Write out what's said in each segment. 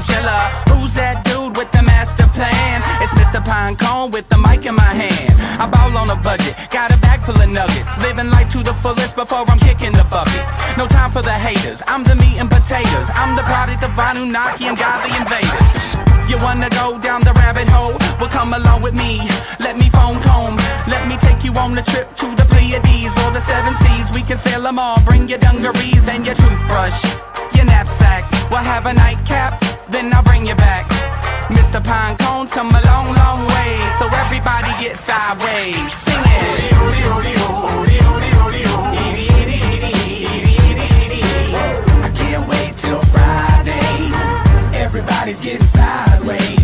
chinchilla. Who's that dude with the master plan? It's Mr. Pongo with the mic in my hand. I ball on a budget, got a bag full of nuggets. Living life to the fullest before I'm kicking the bucket. No time for the haters, I'm the meat and potatoes. I'm the product of Anunnaki and godly invaders. You wanna go down the rabbit hole? Well, come along with me. Let me phone comb. Let me take you on the trip to the Pleiades or the seven seas. We can sail them all. Bring your dungarees and your toothbrush, your knapsack. We'll have a nightcap, then I'll bring you back. Mr. Pinecone's come a long, long way, so everybody get sideways. Sing it. I can't wait till Friday. Everybody's getting sideways.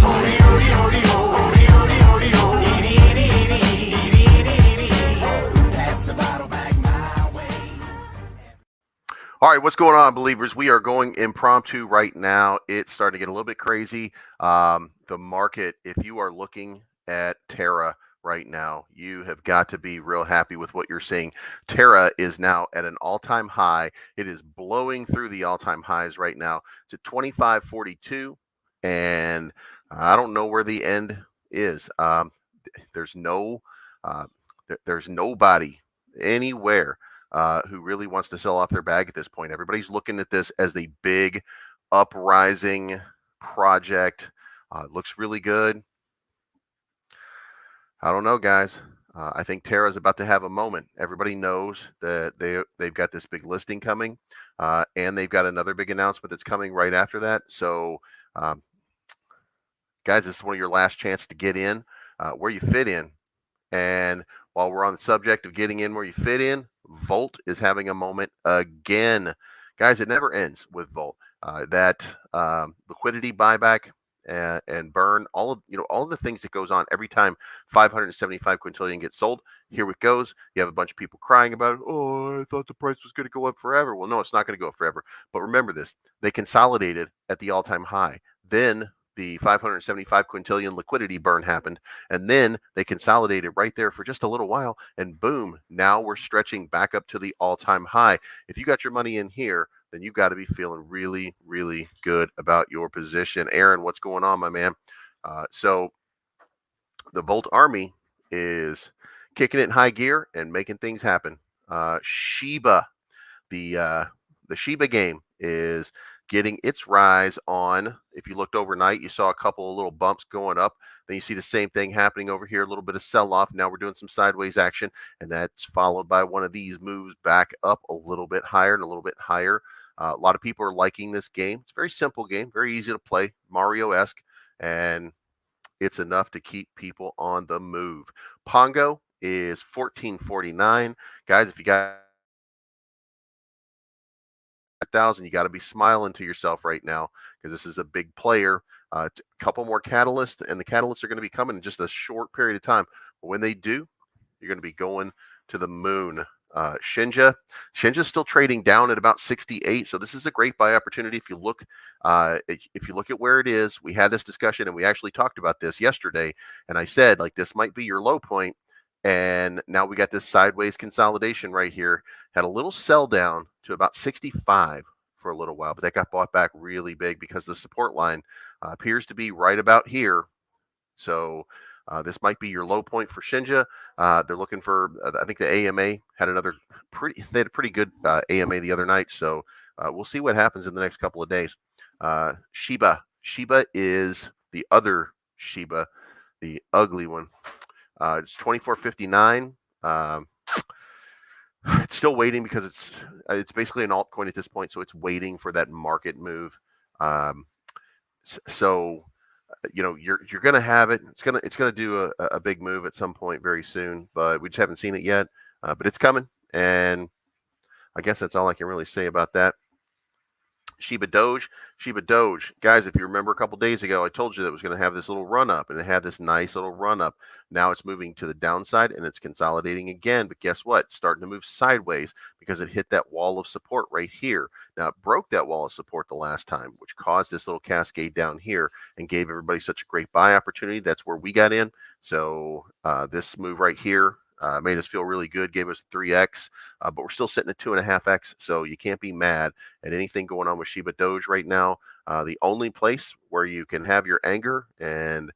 Pass the bottle back my way. All right, what's going on, believers? We are going impromptu right now. It's starting to get a little bit crazy. The market, if you are looking at Terra right now, you have got to be real happy with what you're seeing. Terra is now at an all-time high. It is blowing through the all-time highs right now. It's at 25.42, and I don't know where the end is. There's nobody anywhere who really wants to sell off their bag at this point. Everybody's looking at this as the big uprising project. It looks really good. I don't know, guys. I think Terra's about to have a moment. Everybody knows that they've got this big listing coming, and they've got another big announcement that's coming right after that. So, guys, this is one of your last chance to get in where you fit in. And while we're on the subject of getting in where you fit in, Volt is having a moment again. Guys, it never ends with Volt. That liquidity buyback and burn, all of the things that goes on every time 575 quintillion gets sold. Here it goes. You have a bunch of people crying about it. Oh, I thought the price was going to go up forever. Well, no, it's not going to go up forever. But remember this: they consolidated at the all-time high. Then the 575 quintillion liquidity burn happened, and then they consolidated right there for just a little while, and boom, now we're stretching back up to the all-time high. If you got your money in here, then you've got to be feeling really, really good about your position. Aaron, what's going on, my man? So the Volt Army is kicking it in high gear and making things happen. Shiba, the Shiba game is getting its rise on. If you looked overnight, you saw a couple of little bumps going up. Then you see the same thing happening over here, a little bit of sell-off. Now we're doing some sideways action, and that's followed by one of these moves back up a little bit higher and a little bit higher. A lot of people are liking this game. It's a very simple game, very easy to play, Mario-esque, and it's enough to keep people on the move. Pongo is 14.49. Guys, if you got 1,000, you got to be smiling to yourself right now, because this is a big player. A couple more catalysts, and the catalysts are going to be coming in just a short period of time. But when they do, you're going to be going to the moon. Shinja's still trading down at about 68, so this is a great buy opportunity. If you look at where it is, we had this discussion, and we actually talked about this yesterday, and I said, like, this might be your low point, and now we got this sideways consolidation right here. Had a little sell down to about 65 for a little while, but that got bought back really big because the support line appears to be right about here. So this might be your low point for Shinja. They're looking for, I think the AMA had they had a pretty good AMA the other night. So we'll see what happens in the next couple of days. Shiba is the other Shiba, the ugly one. It's 24.59. It's still waiting because it's basically an altcoin at this point, so it's waiting for that market move. So you're gonna have it. It's gonna do a big move at some point very soon, but we just haven't seen it yet. But it's coming, and I guess that's all I can really say about that. Shiba Doge, guys, if you remember a couple days ago, I told you that it was going to have this little run up, and it had this nice little run up. Now it's moving to the downside, and it's consolidating again. But guess what? It's starting to move sideways because it hit that wall of support right here. Now it broke that wall of support the last time, which caused this little cascade down here and gave everybody such a great buy opportunity. That's where we got in. So this move right here made us feel really good, gave us 3x, but we're still sitting at 2.5x, so you can't be mad at anything going on with Shiba Doge right now. the only place where you can have your anger and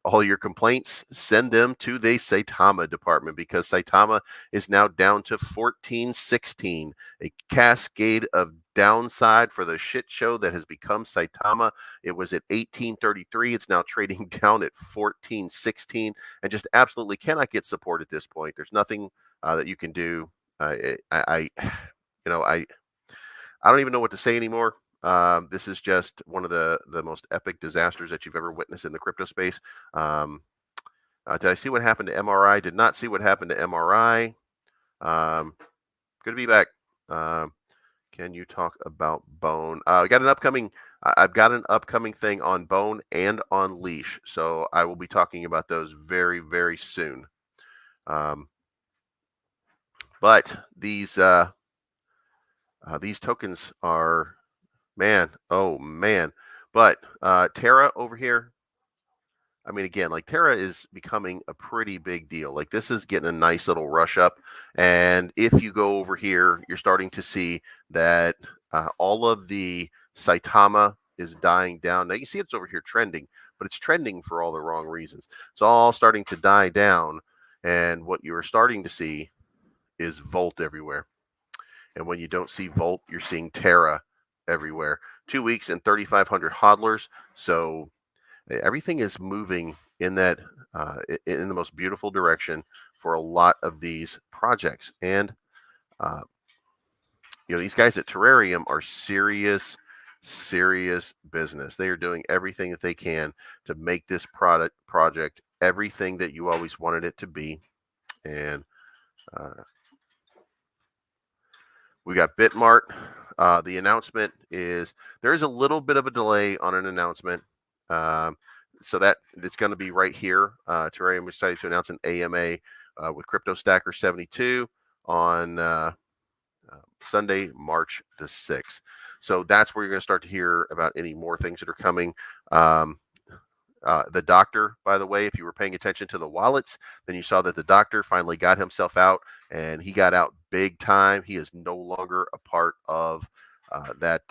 all your complaints, send them to the Saitama department, because Saitama is now down to 14.16, a cascade of downside for the shit show that has become Saitama. It was at 18.33. It's now trading down at 14.16 and just absolutely cannot get support at this point. There's nothing that you can do. I don't even know what to say anymore. This is just one of the most epic disasters that you've ever witnessed in the crypto space. Did I see what happened to MRI? Did not see what happened to MRI. Good to be back. Can you talk about Bone? I've got an upcoming thing on Bone and on Leash, so I will be talking about those very, very soon. But these tokens are, man, oh man. But Terra over here, I mean, again, like Terra is becoming a pretty big deal. Like this is getting a nice little rush up. And if you go over here, you're starting to see that all of the Saitama is dying down. Now you see it's over here trending, but it's trending for all the wrong reasons. It's all starting to die down. And what you are starting to see is Volt everywhere. And when you don't see Volt, you're seeing Terra everywhere. 2 weeks and 3,500 hodlers. So everything is moving in that in the most beautiful direction for a lot of these projects. And these guys at Terrarium are serious business. They are doing everything that they can to make this project everything that you always wanted it to be. And we got Bitmart. The announcement is, there is a little bit of a delay on an announcement. So that it's going to be right here. Terrarium decided to announce an AMA with Crypto Stacker 72 on Sunday, March the 6th. So that's where you're going to start to hear about any more things that are coming. The doctor, by the way, if you were paying attention to the wallets, then you saw that the doctor finally got himself out, and he got out big time. He is no longer a part of that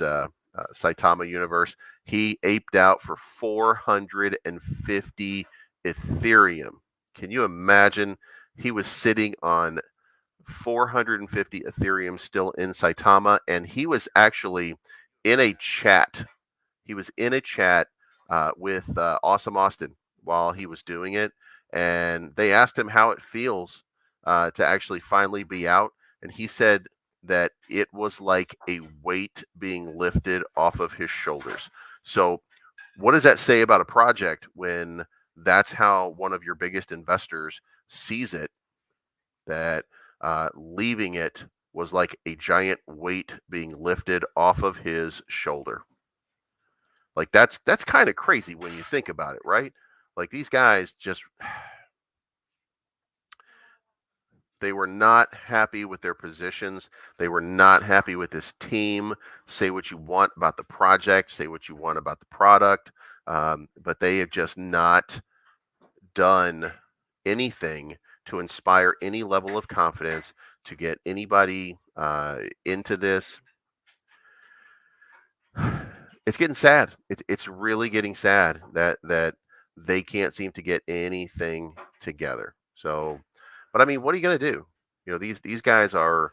Saitama universe. He aped out for 450 Ethereum. Can you imagine? He was sitting on 450 Ethereum still in Saitama, and he was actually in a chat. He was in a chat with Awesome Austin while he was doing it, and they asked him how it feels to actually finally be out, and he said that it was like a weight being lifted off of his shoulders. So what does that say about a project when that's how one of your biggest investors sees it, that leaving it was like a giant weight being lifted off of his shoulder? Like that's kind of crazy when you think about it, right? Like these guys just, they were not happy with their positions. They were not happy with this team. Say what you want about the project, say what you want about the product, but they have just not done anything to inspire any level of confidence to get anybody into this. It's getting sad. It's really getting sad that they can't seem to get anything together. So, but I mean, what are you going to do? These guys are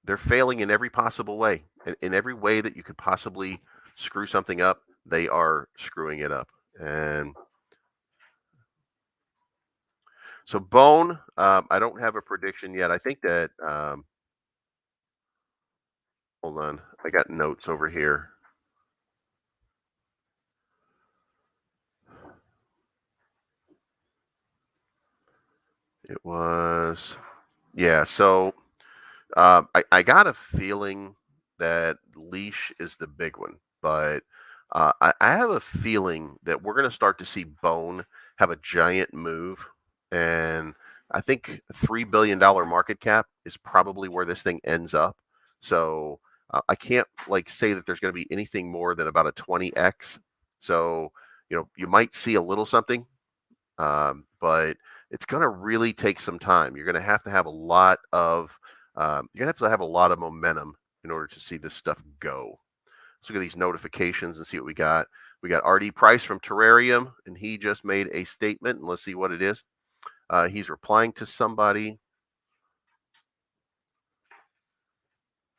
they're failing in every possible way. In every way that you could possibly screw something up, they are screwing it up. And so Bone, I don't have a prediction yet. I think that hold on, I got notes over here. It was, yeah. So I got a feeling that Leash is the big one, but I have a feeling that we're going to start to see Bone have a giant move, and I think a $3 billion market cap is probably where this thing ends up. So I can't say that there's going to be anything more than about a 20x. So you might see a little something, but it's going to really take some time. You're going to have a lot of you're going to have a lot of momentum in order to see this stuff go. Let's look at these notifications and see what we got. We got RD Price from Terrarium, and he just made a statement, and let's see what it is. He's replying to somebody,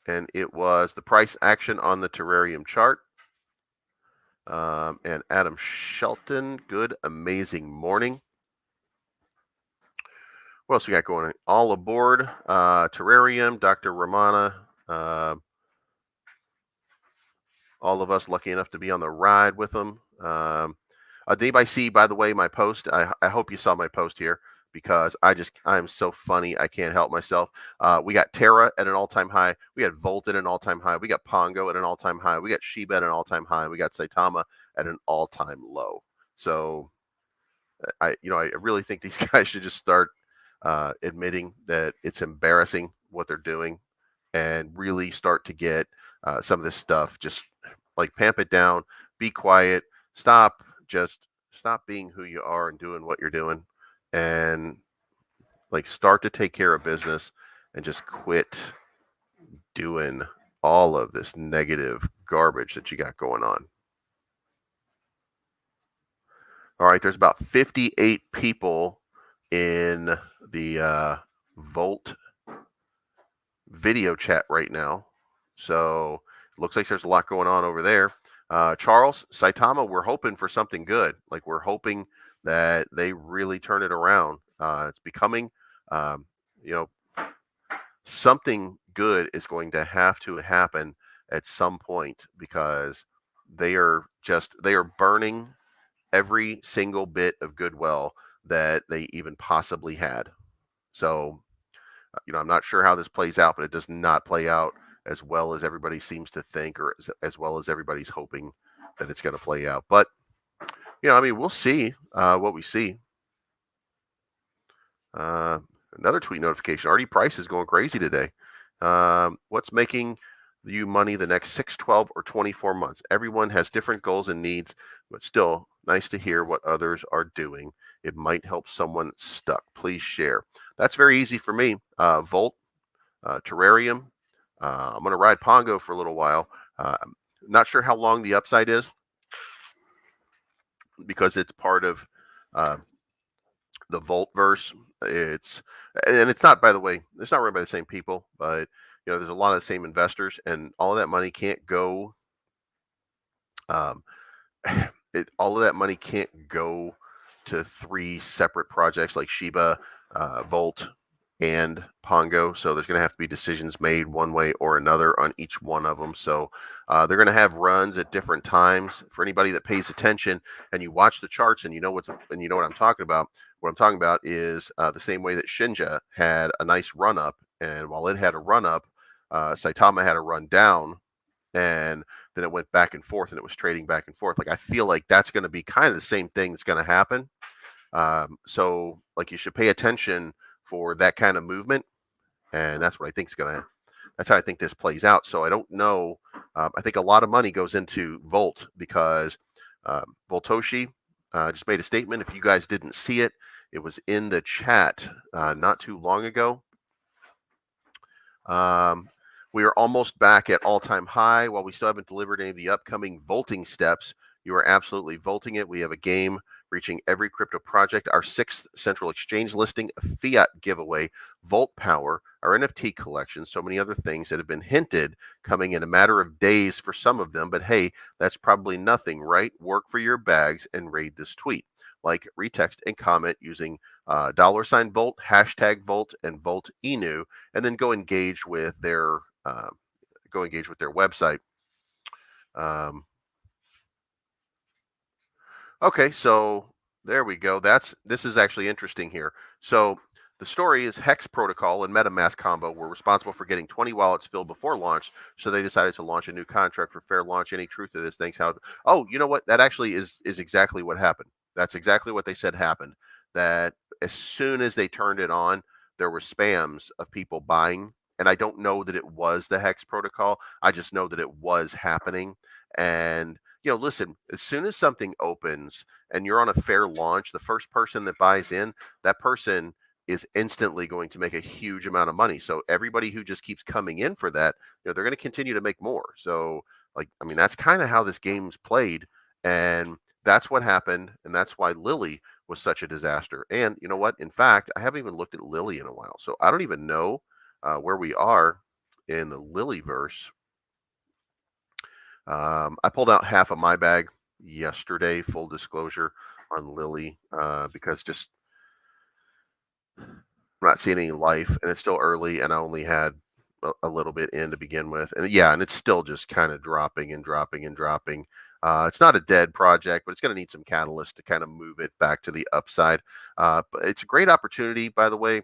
and it was the price action on the Terrarium chart. And Adam Shelton, good, amazing morning. What else we got going on? All aboard Terrarium, Dr. Romana. All of us lucky enough to be on the ride with them. Did anybody see, by the way, my post? I hope you saw my post here because I'm so funny. I can't help myself. We got Terra at an all-time high. We got Volt at an all-time high. We got Pongo at an all-time high. We got Shiba at an all-time high. We got Saitama at an all-time low. So I really think these guys should just start admitting that it's embarrassing what they're doing and really start to get some of this stuff. Just like pamp it down, be quiet, stop being who you are and doing what you're doing, and like start to take care of business and just quit doing all of this negative garbage that you got going on. All right, there's about 58 people in the Volt video chat right now. So it looks like there's a lot going on over there. Charles, Saitama, we're hoping for something good. Like we're hoping that they really turn it around. It's becoming, something good is going to have to happen at some point because they are burning every single bit of goodwill that they even possibly had. So, I'm not sure how this plays out, but it does not play out as well as everybody seems to think, or as well as everybody's hoping that it's going to play out. But, we'll see what we see. Another tweet notification. RD Price is going crazy today. What's making you money the next 6, 12, or 24 months? Everyone has different goals and needs, but still nice to hear what others are doing. It might help someone that's stuck. Please share. That's very easy for me. Volt, Terrarium. I'm going to ride Pongo for a little while. Not sure how long the upside is because it's part of the Voltverse. It's not, by the way, it's not run by the same people, but there's a lot of the same investors, and all of that money can't go. All of that money can't go to 3 separate projects like Shiba, Volt, and Pongo. So there's going to have to be decisions made one way or another on each one of them. So they're going to have runs at different times. For anybody that pays attention and you watch the charts and you know what I'm talking about. What I'm talking about is the same way that Shinja had a nice run up, and while it had a run up, Saitama had a run down, and then it went back and forth, and it was trading back and forth. Like I feel like that's going to be kind of the same thing that's going to happen. So like you should pay attention for that kind of movement, and that's what I think that's how I think this plays out. So I don't know. I think a lot of money goes into Volt because Voltoshi just made a statement. If you guys didn't see it, it was in the chat not too long ago. We are almost back at all-time high. While we still haven't delivered any of the upcoming vaulting steps, you are absolutely vaulting it. We have a game reaching every crypto project, our 6th central exchange listing, a fiat giveaway, Volt Power, our NFT collection, so many other things that have been hinted coming in a matter of days for some of them. But hey, that's probably nothing, right? Work for your bags and raid this tweet. Like, retext, and comment using $Volt, #Volt, and Volt Inu, and then go engage with their website. Okay, so there we go. This is actually interesting here. So the story is Hex Protocol and MetaMask combo were responsible for getting 20 wallets filled before launch, so they decided to launch a new contract for fair launch. Any truth to this? Thanks. Oh, you know what? That actually is exactly what happened. That's exactly what they said happened. That as soon as they turned it on, there were spams of people buying. And I don't know that it was the Hex Protocol. I just know that it was happening. And, listen, as soon as something opens and you're on a fair launch, the first person that buys in, that person is instantly going to make a huge amount of money. So everybody who just keeps coming in for that, they're going to continue to make more. So that's kind of how this game's played, and that's what happened, and that's why Lily was such a disaster. And you know what? In fact, I haven't even looked at Lily in a while, so I don't even know where we are in the Lily verse. I pulled out half of my bag yesterday, full disclosure, on Lily, because just I'm not seeing any life, and it's still early, and I only had a little bit in to begin with, and and it's still just kind of dropping and dropping and dropping. It's not a dead project, but it's going to need some catalyst to kind of move it back to the upside. But it's a great opportunity, by the way.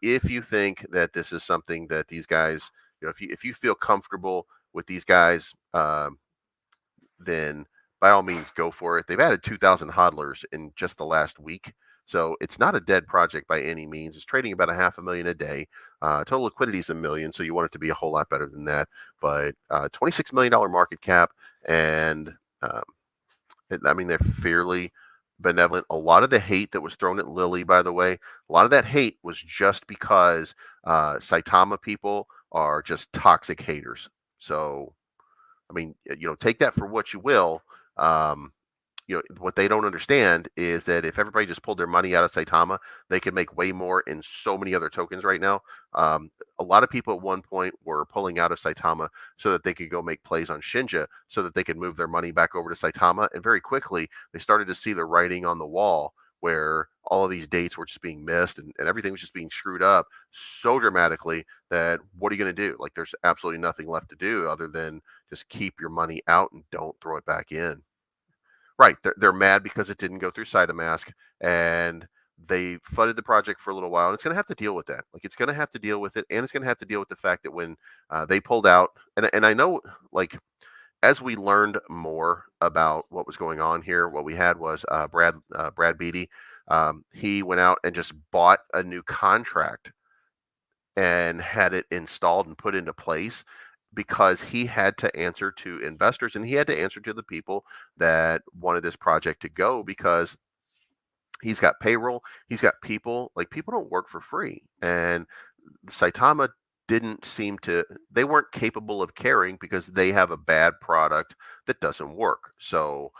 If you think that this is something that these guys, if you feel comfortable with these guys, then by all means go for it. They've added 2,000 hodlers in just the last week. So it's not a dead project by any means. It's trading about $500,000 a day. Total liquidity is $1 million, so you want it to be a whole lot better than that. But $26 million market cap, and they're fairly benevolent. A lot of the hate that was thrown at Lily, by the way, a lot of that hate was just because Saitama people are just toxic haters. So, take that for what you will. What they don't understand is that if everybody just pulled their money out of Saitama, they could make way more in so many other tokens right now. A lot of people at one point were pulling out of Saitama so that they could go make plays on Shinja so that they could move their money back over to Saitama. And very quickly, they started to see the writing on the wall where all of these dates were just being missed and everything was just being screwed up so dramatically that what are you going to do? Like, there's absolutely nothing left to do other than just keep your money out and don't throw it back in. Right. They're mad because it didn't go through Cytomask, and they flooded the project for a little while, and it's going to have to deal with that. Like, it's going to have to deal with it, and it's going to have to deal with the fact that when they pulled out, and I know, like, as we learned more about what was going on here, what we had was Brad Beatty. He went out and just bought a new contract and had it installed and put into place because he had to answer to investors and he had to answer to the people that wanted this project to go, because he's got payroll, he's got people. Like, people don't work for free, and Saitama they weren't capable of caring because they have a bad product that doesn't work. So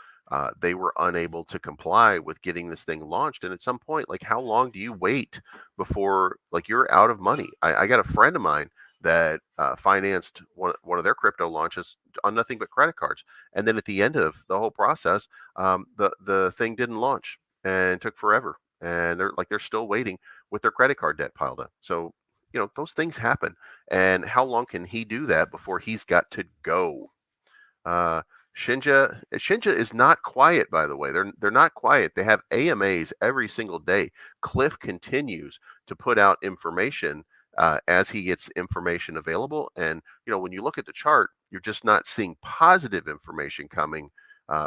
they were unable to comply with getting this thing launched. And at some point, like, how long do you wait before, like, you're out of money? I got a friend of mine that financed one of their crypto launches on nothing but credit cards. And then at the end of the whole process, the thing didn't launch and took forever. And they're still waiting with their credit card debt piled up. So, those things happen. And how long can he do that before he's got to go? Shinja is not quiet, by the way. They're not quiet. They have AMAs every single day. Cliff continues to put out information as he gets information available. And, when you look at the chart, you're just not seeing positive information coming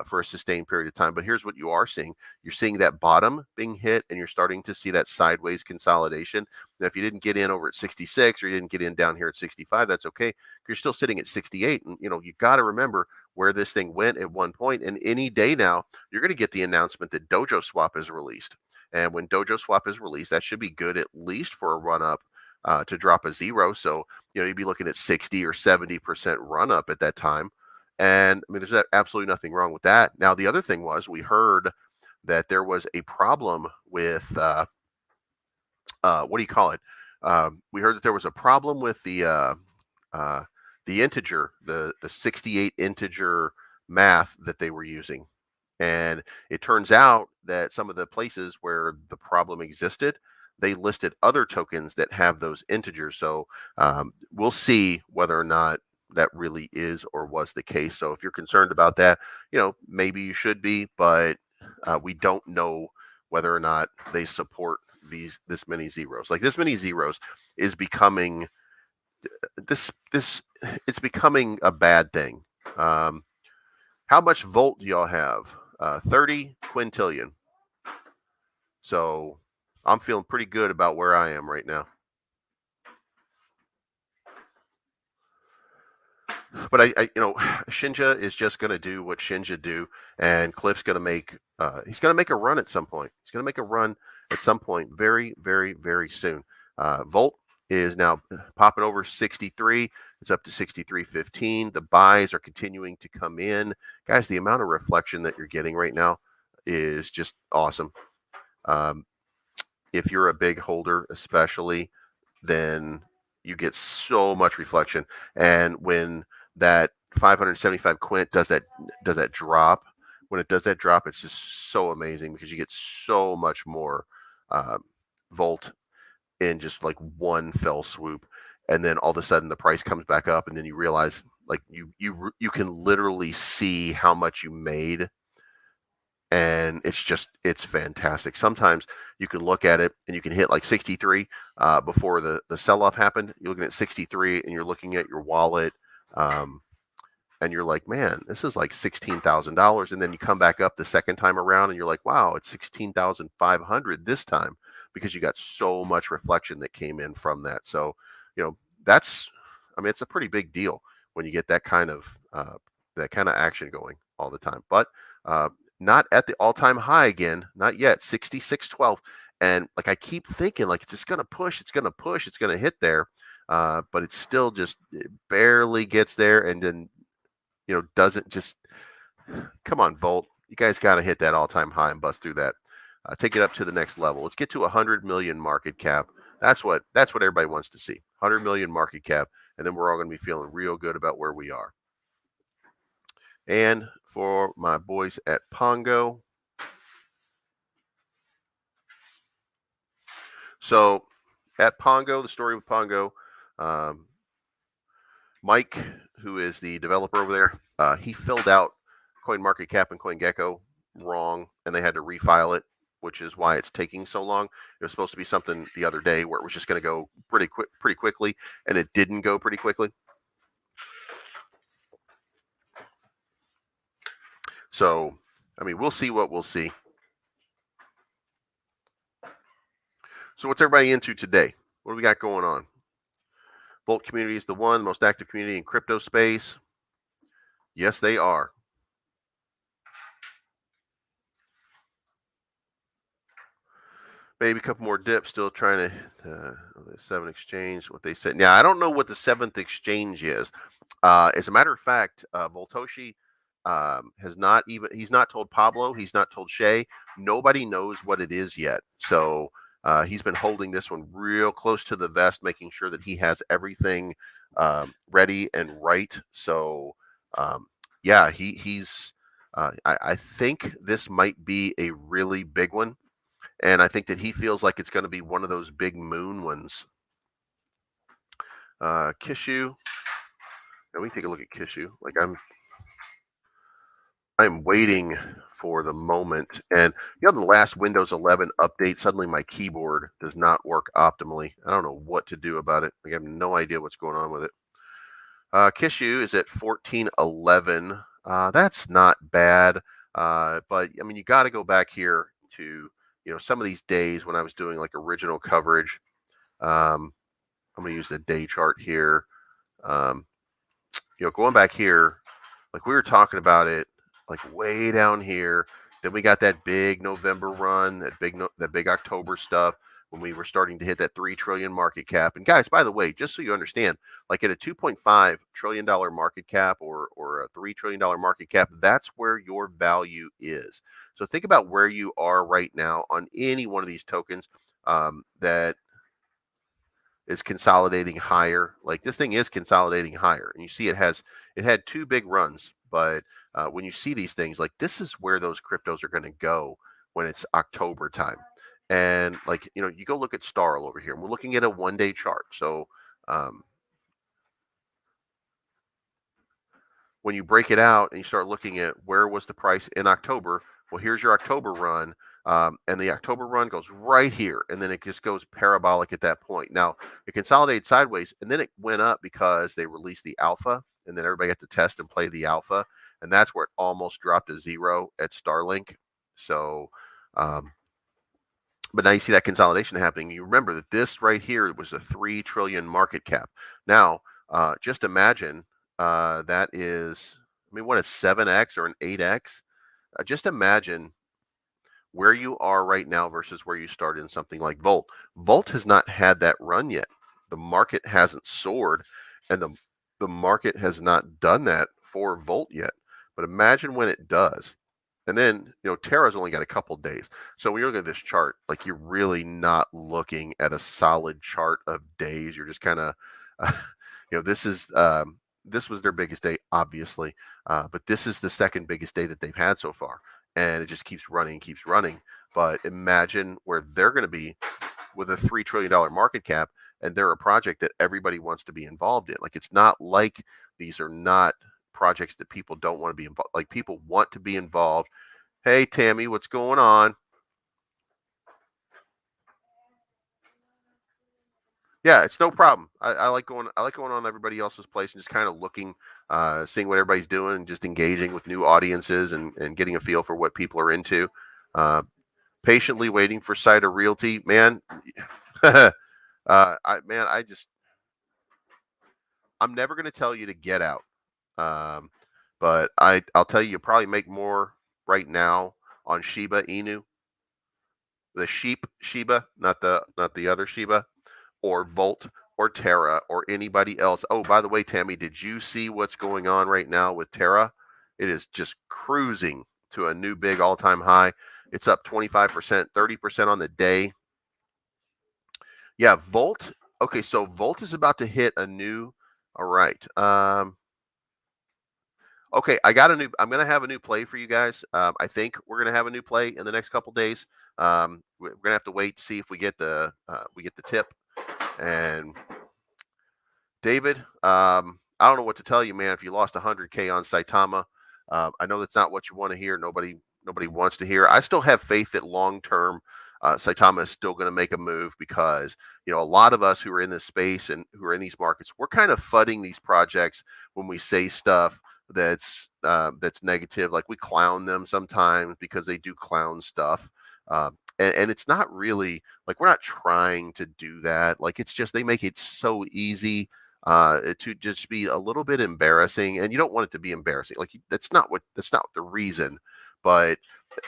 for a sustained period of time. But here's what you are seeing. You're seeing that bottom being hit, and you're starting to see that sideways consolidation. Now, if you didn't get in over at 66 or you didn't get in down here at 65, that's okay. You're still sitting at 68. And, you got to remember where this thing went at one point. And any day now, you're going to get the announcement that Dojo Swap is released. And when Dojo Swap is released, that should be good at least for a run up to drop a zero. So, you'd be looking at 60 or 70% run up at that time. And there's absolutely nothing wrong with that. Now, the other thing was, we heard that there was a problem with what do you call it? We heard that there was a problem with the integer, the 68 integer math that they were using. And it turns out that some of the places where the problem existed, they listed other tokens that have those integers. So we'll see whether or not that really is or was the case. So if you're concerned about that, maybe you should be, but we don't know whether or not they support this many zeros. Like, this many zeros is becoming it's becoming a bad thing. How much volt do y'all have? 30 quintillion. So I'm feeling pretty good about where I am right now. But Shinja is just going to do what Shinja do, and Cliff's going to make he's going to make a run at some point. He's going to make a run, at some point very, very, very soon. Volt is now popping over 63. It's up to 63.15. The buys are continuing to come in. Guys, the amount of reflection that you're getting right now is just awesome. If you're a big holder, especially, then you get so much reflection. And when that 575 quint does that drop, when it does that drop, it's just so amazing because you get so much more volt in just like one fell swoop, and then all of a sudden the price comes back up, and then you realize like you can literally see how much you made, and it's fantastic. Sometimes you can look at it and you can hit like 63 before the sell-off happened. You're looking at 63 and you're looking at your wallet, and you're like, man, this is like $16,000. And then you come back up the second time around and you're like, wow, it's 16,500 this time, because you got so much reflection that came in from that. So, it's a pretty big deal when you get that kind of action going all the time. But not at the all-time high again, not yet, 66.12. And like I keep thinking, like it's just gonna push, it's gonna hit there, but it still just barely gets there, and then doesn't just. Come on, Volt, you guys got to hit that all-time high and bust through that. Take it up to the next level. Let's get to 100 million market cap. That's what everybody wants to see. 100 million market cap, and then we're all going to be feeling real good about where we are. And for my boys at Pongo, so at Pongo, the story with Pongo, Mike, who is the developer over there, he filled out CoinMarketCap and CoinGecko wrong, and they had to refile it, which is why it's taking so long. It was supposed to be something the other day where it was just going to go pretty quickly, and it didn't go pretty quickly. So, we'll see what we'll see. So what's everybody into today? What do we got going on? Volt community is the most active community in crypto space. Yes, they are. Maybe a couple more dips. Still trying to the 7th exchange. What they said. Now I don't know what the 7th exchange is. As a matter of fact, Voltoshi has not even. He's not told Pablo. He's not told Shay. Nobody knows what it is yet. So he's been holding this one real close to the vest, making sure that he has everything ready and right. So yeah, he's. I think this might be a really big one. And I think that he feels like it's going to be one of those big moon ones. Kishu. Let me take a look at Kishu. Like I'm waiting for the moment. And the last Windows 11 update, suddenly my keyboard does not work optimally. I don't know what to do about it. I have no idea what's going on with it. Kishu is at 1411. That's not bad. But you got to go back here to some of these days when I was doing like original coverage. I'm going to use the day chart here. Going back here, like we were talking about it, like way down here. Then we got that big November run, that big October stuff when we were starting to hit that 3 trillion market cap. And guys, by the way, just so you understand, like at a $2.5 trillion market cap or a $3 trillion market cap, that's where your value is. So think about where you are right now on any one of these tokens that is consolidating higher. Like this thing is consolidating higher, and you see it had 2 big runs. But when you see these things, like this is where those cryptos are going to go when it's October time. And like, you go look at Starl over here, and we're looking at a 1-day chart. So when you break it out and you start looking at where was the price in October, well, here's your October run. And the October run goes right here, and then it just goes parabolic at that point. Now, it consolidated sideways, and then it went up because they released the alpha, and then everybody got to test and play the alpha, and that's where it almost dropped to zero at Starlink. So, but now you see that consolidation happening. You remember that this right here was a 3 trillion market cap. Now, just imagine that is, what is 7x or an 8x? Just imagine where you are right now versus where you started in something like Volt. Volt has not had that run yet. The market hasn't soared, and the market has not done that for Volt yet. But imagine when it does. And then, Terra's only got a couple days. So when you look at this chart, like, you're really not looking at a solid chart of days. You're just kind of, this was their biggest day, obviously, but this is the second biggest day that they've had so far, and it just keeps running, keeps running. But imagine where they're going to be with a $3 trillion market cap, and they're a project that everybody wants to be involved in. Like, it's not like these are not projects that people don't want to be involved. Like, people want to be involved. Hey, Tammy, what's going on? Yeah, it's no problem. I like going on everybody else's place and just kind of looking, seeing what everybody's doing, and just engaging with new audiences and getting a feel for what people are into. Uh, patiently waiting for Cider Realty, man. I'm never going to tell you to get out. But I'll tell you, you'll probably make more right now on Shiba Inu, the sheep Shiba, not the other Shiba, or Volt or Terra or anybody else. Oh, by the way, Tammy, did you see what's going on right now with Terra? It is just cruising to a new big all-time high. It's up 25%, 30% on the day. Yeah, Volt. Okay, so Volt is about to hit a new. All right. Okay, I'm gonna have a new play for you guys. I think we're gonna have a new play in the next couple days. We're gonna have to wait to see if we get the tip. And David, I don't know what to tell you, man. If you lost 100K on Saitama, I know that's not what you want to hear. Nobody wants to hear. I still have faith that long term, Saitama is still going to make a move, because a lot of us who are in this space and who are in these markets, we're kind of fudding these projects when we say stuff that's negative. Like, we clown them sometimes because they do clown stuff. And it's not really like, we're not trying to do that. Like, it's just they make it so easy to just be a little bit embarrassing, and you don't want it to be embarrassing. Like, that's not the reason, but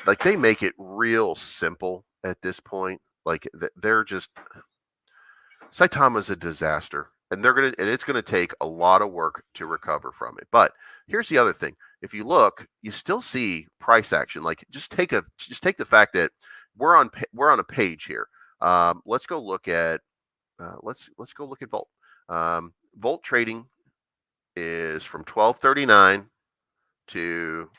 like, they make it real simple at this point. Like, they're just, Saitama's a disaster, and it's gonna take a lot of work to recover from it. But here's the other thing: if you look, you still see price action. Like, just take the fact that we're on a page here. Let's go look at Volt. Volt trading is from 1239 to,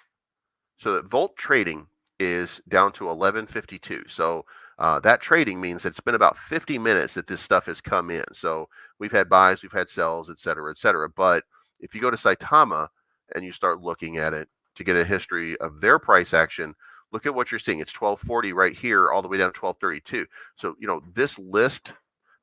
so that Volt trading is down to 1152. So that trading means it's been about 50 minutes that this stuff has come in. So we've had buys, we've had sells, et cetera, et cetera. But if you go to Saitama and you start looking at it to get a history of their price action, look at what you're seeing. It's 1240 right here, all the way down to 1232. So, this list,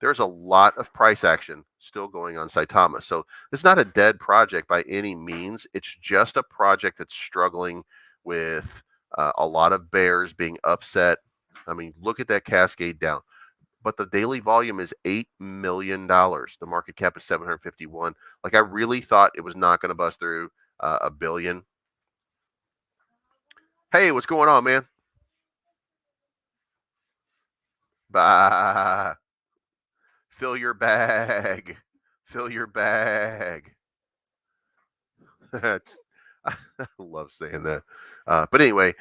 there's a lot of price action still going on Saitama. So it's not a dead project by any means. It's just a project that's struggling with a lot of bears being upset. I mean, look at that cascade down. But the daily volume is $8 million. The market cap is 751. Like, I really thought it was not going to bust through a billion. Hey, what's going on, man? Bah. Fill your bag. Fill your bag. I love saying that. But anyway,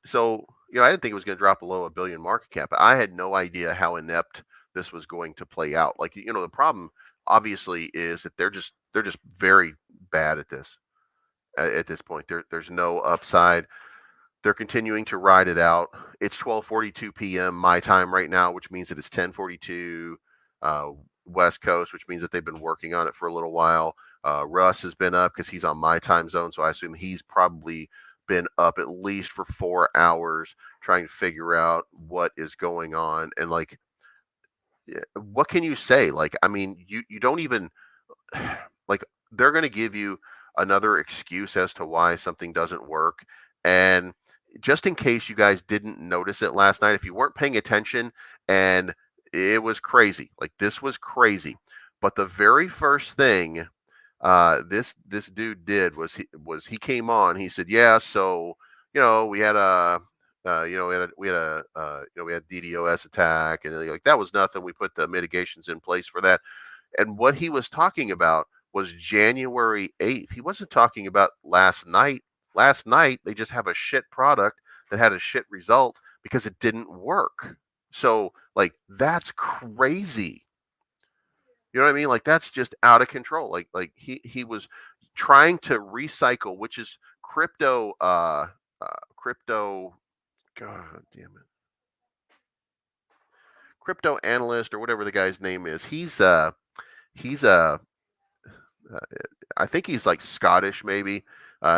so, I didn't think it was going to drop below a billion market cap. But I had no idea how inept this was going to play out. Like, the problem obviously is that they're just very bad at this. At this point, there's no upside. They're continuing to ride it out. It's 12:42 p.m. my time right now, which means that it's 10:42 West Coast, which means that they've been working on it for a little while. Russ has been up because he's on my time zone, so I assume he's probably been up at least for 4 hours trying to figure out what is going on. And, like, what can you say? Like, I mean, you don't even, like, they're going to give you another excuse as to why something doesn't work. And just in case you guys didn't notice it last night, if you weren't paying attention, and it was crazy, like, this was crazy. But the very first thing this dude did was he came on. He said, "Yeah, so we had a we had DDoS attack, and like that was nothing. We put the mitigations in place for that. And what he was talking about was January 8th. He wasn't talking about last night. Last night they just have a shit product that had a shit result because it didn't work. So like that's crazy. You know what I mean? Like that's just out of control. Like he was trying to recycle, which is crypto God damn it. Crypto analyst or whatever the guy's name is. He's I think he's like Scottish maybe.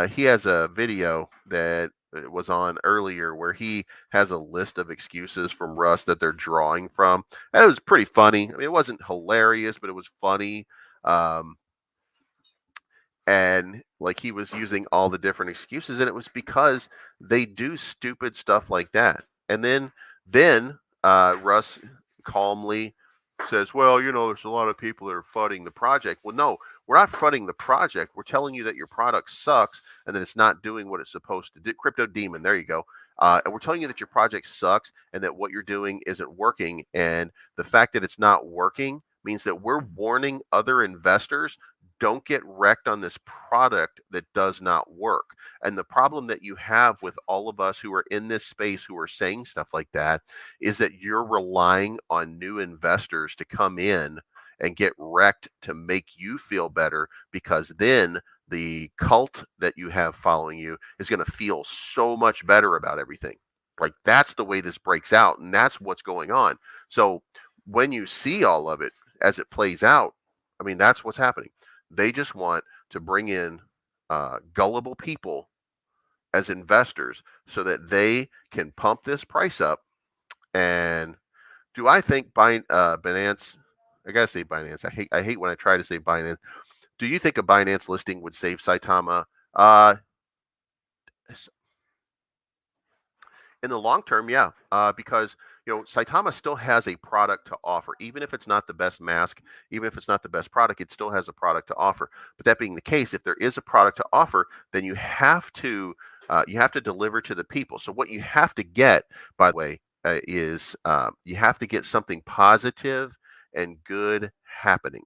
He has a video that was on earlier where he has a list of excuses from Russ that they're drawing from. And it was pretty funny. I mean, it wasn't hilarious, but it was funny. Um, and like he was using all the different excuses, and it was because they do stupid stuff like that. And then Russ calmly says, well, there's a lot of people that are fudding the project. Well, no, we're not fudding the project. We're telling you that your product sucks and that it's not doing what it's supposed to do. Crypto demon, there you go. And we're telling you that your project sucks and that what you're doing isn't working. And the fact that it's not working means that we're warning other investors, don't get wrecked on this product that does not work. And the problem that you have with all of us who are in this space who are saying stuff like that is that you're relying on new investors to come in and get wrecked to make you feel better, because then the cult that you have following you is going to feel so much better about everything. Like that's the way this breaks out, and that's what's going on. So when you see all of it as it plays out, I mean, that's what's happening. They just want to bring in gullible people as investors so that they can pump this price up. And do I think Binance? I gotta say Binance. I hate when I try to say Binance. Do you think a Binance listing would save Saitama? In the long term, yeah, because Saitama still has a product to offer, even if it's not the best mask, even if it's not the best product, it still has a product to offer. But that being the case, if there is a product to offer, then you have to deliver to the people. So what you have to get, by the way, is you have to get something positive and good happening.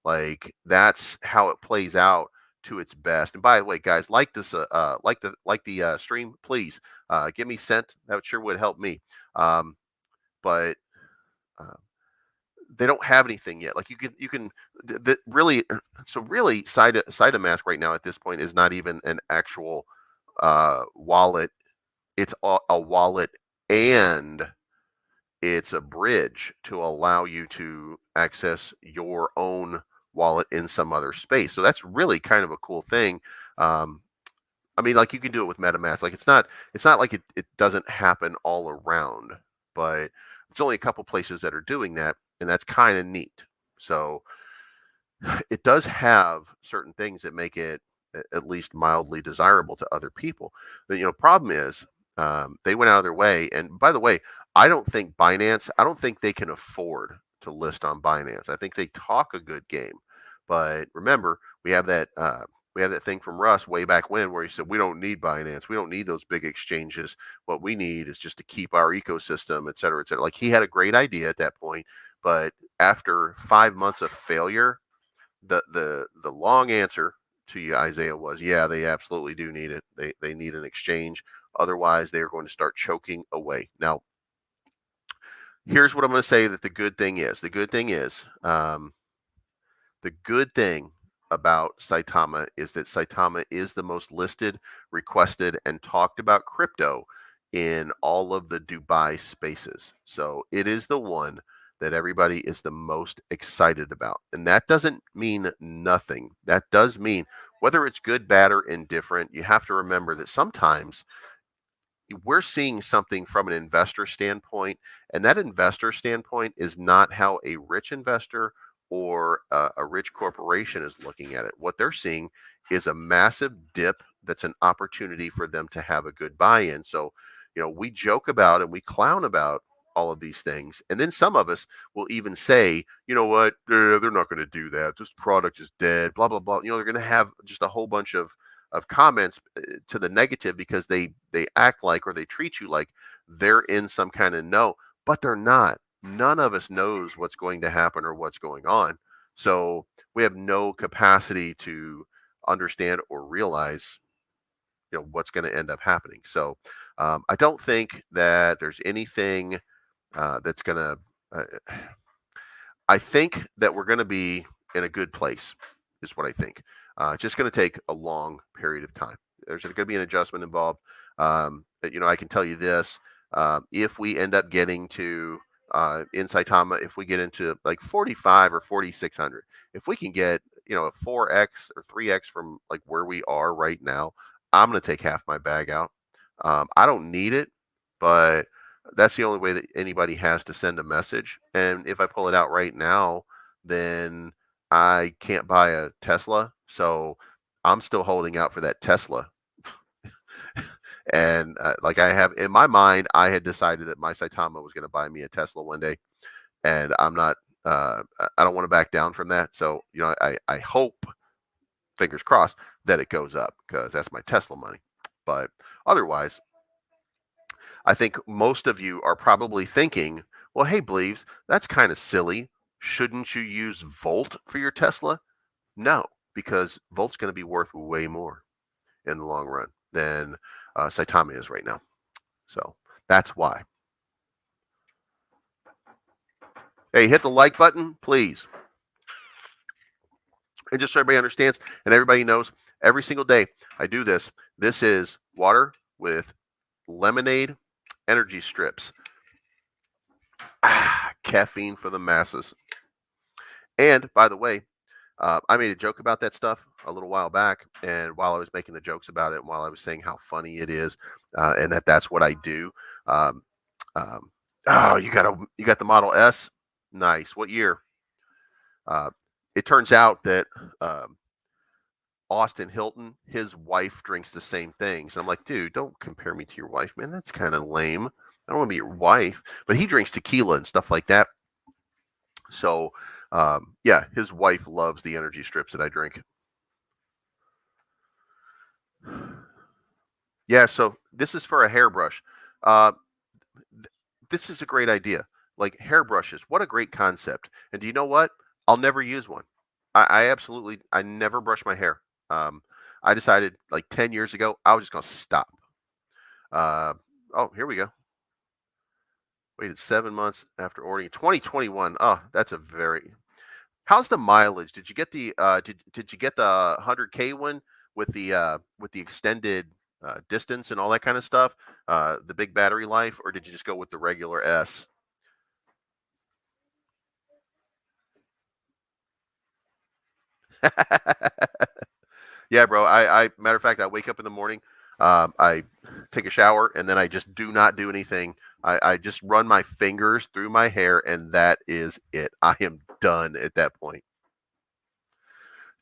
Like that's how it plays out to its best. And by the way, guys, like this, like the stream, please give me sent. That sure would help me. But they don't have anything yet. Like really. So really, Cider Mask right now at this point is not even an actual wallet. It's a wallet, and it's a bridge to allow you to access your own wallet in some other space. So that's really kind of a cool thing. I mean, like you can do it with MetaMask. Like it's not like it doesn't happen all around, but it's only a couple places that are doing that, and that's kind of neat. So it does have certain things that make it at least mildly desirable to other people. But problem is they went out of their way. And by the way, I don't think they can afford to list on Binance. I think they talk a good game, but remember, we have that thing from Russ way back when where he said, we don't need Binance. We don't need those big exchanges. What we need is just to keep our ecosystem, et cetera, et cetera. Like he had a great idea at that point, but after 5 months of failure, the long answer to you, Isaiah, was, yeah, they absolutely do need it. They need an exchange. Otherwise, they are going to start choking away. Now, here's what I'm going to say that the good thing is. The good thing about Saitama is that Saitama is the most listed, requested, and talked about crypto in all of the Dubai spaces. So it is the one that everybody is the most excited about. And that doesn't mean nothing. That does mean whether it's good, bad, or indifferent, you have to remember that sometimes we're seeing something from an investor standpoint, and that investor standpoint is not how a rich investor or a rich corporation is looking at it. What they're seeing is a massive dip that's an opportunity for them to have a good buy-in. So, we joke about and we clown about all of these things. And then some of us will even say, you know what, they're not going to do that. This product is dead, blah, blah, blah. They're going to have just a whole bunch of comments to the negative because they act like, or they treat you like they're in some kind of know, but they're not. None of us knows what's going to happen or what's going on. So we have no capacity to understand or realize, what's going to end up happening. So I don't think that there's anything that's going to. I think that we're going to be in a good place, is what I think. It's just going to take a long period of time. There's going to be an adjustment involved. I can tell you this: if we end up getting to in Saitama, if we get into like 45 or 4,600, if we can get a 4x or 3x from like where we are right now, I'm going to take half my bag out. I don't need it, but that's the only way that anybody has to send a message. And if I pull it out right now, then I can't buy a Tesla. So I'm still holding out for that Tesla. And like I have in my mind, I had decided that my Saitama was going to buy me a Tesla one day. And I'm not, I don't want to back down from that. So, I hope, fingers crossed, that it goes up because that's my Tesla money. But otherwise, I think most of you are probably thinking, well, hey, Bleeves, that's kind of silly. Shouldn't you use Volt for your Tesla? No, because Volt's going to be worth way more in the long run than Saitama is right now. So that's why. Hey, hit the like button, please. And just so everybody understands and everybody knows, every single day I do this. This is water with lemonade energy strips. Caffeine for the masses. And by the way, I made a joke about that stuff a little while back, and while I was making the jokes about it, and while I was saying how funny it is, and that's what I do. Oh, you got the Model S? Nice. What year? It turns out that Austin Hilton, his wife drinks the same things. And I'm like, dude, don't compare me to your wife, man. That's kind of lame. I don't want to be your wife. But he drinks tequila and stuff like that. So, yeah, his wife loves the energy strips that I drink. Yeah, so this is for a hairbrush. This is a great idea. Like hairbrushes, what a great concept. And do you know what? I'll never use one. I never brush my hair. I decided like 10 years ago, I was just going to stop. Oh, here we go. Waited 7 months after ordering 2021. Oh, that's a very. How's the mileage? Did you get the did you get the 100K one with the extended distance and all that kind of stuff? The big battery life, or did you just go with the regular S? Yeah, bro. I matter of fact, I wake up in the morning, I take a shower, and then I just do not do anything. I just run my fingers through my hair, and that is it. I am done at that point.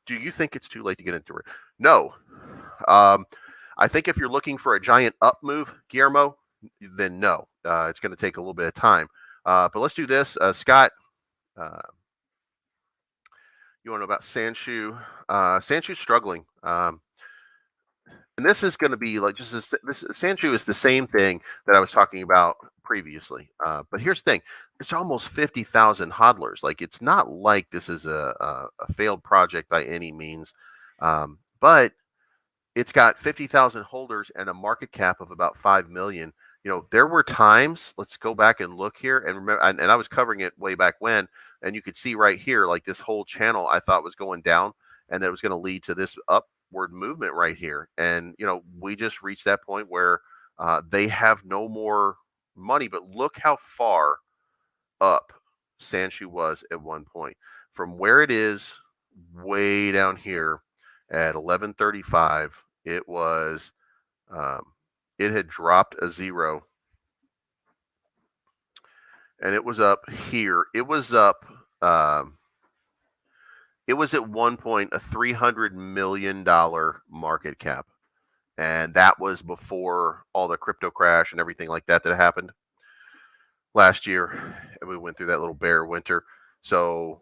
Do you think it's too late to get into it? No. I think if you're looking for a giant up move, Guillermo, then no. It's going to take a little bit of time. But let's do this. Scott, you want to know about Sandshoe? Sandshoe's struggling. And this is going to be like this. Sandshoe is the same thing that I was talking about previously. But here's the thing: it's almost 50,000 hodlers. Like it's not like this is a failed project by any means, but it's got 50,000 holders and a market cap of about 5 million. There were times. Let's go back and look here and remember. And I was covering it way back when, and you could see right here, like this whole channel I thought was going down, and that it was going to lead to this upward movement right here. And we just reached that point where they have no more money. But look how far up Sandshoe was at one point from where it is way down here at 1135. It was it had dropped a zero, and it was up here. It was up it was at one point a $300 million market cap, and that was before all the crypto crash and everything like that happened last year. And we went through that little bear winter. So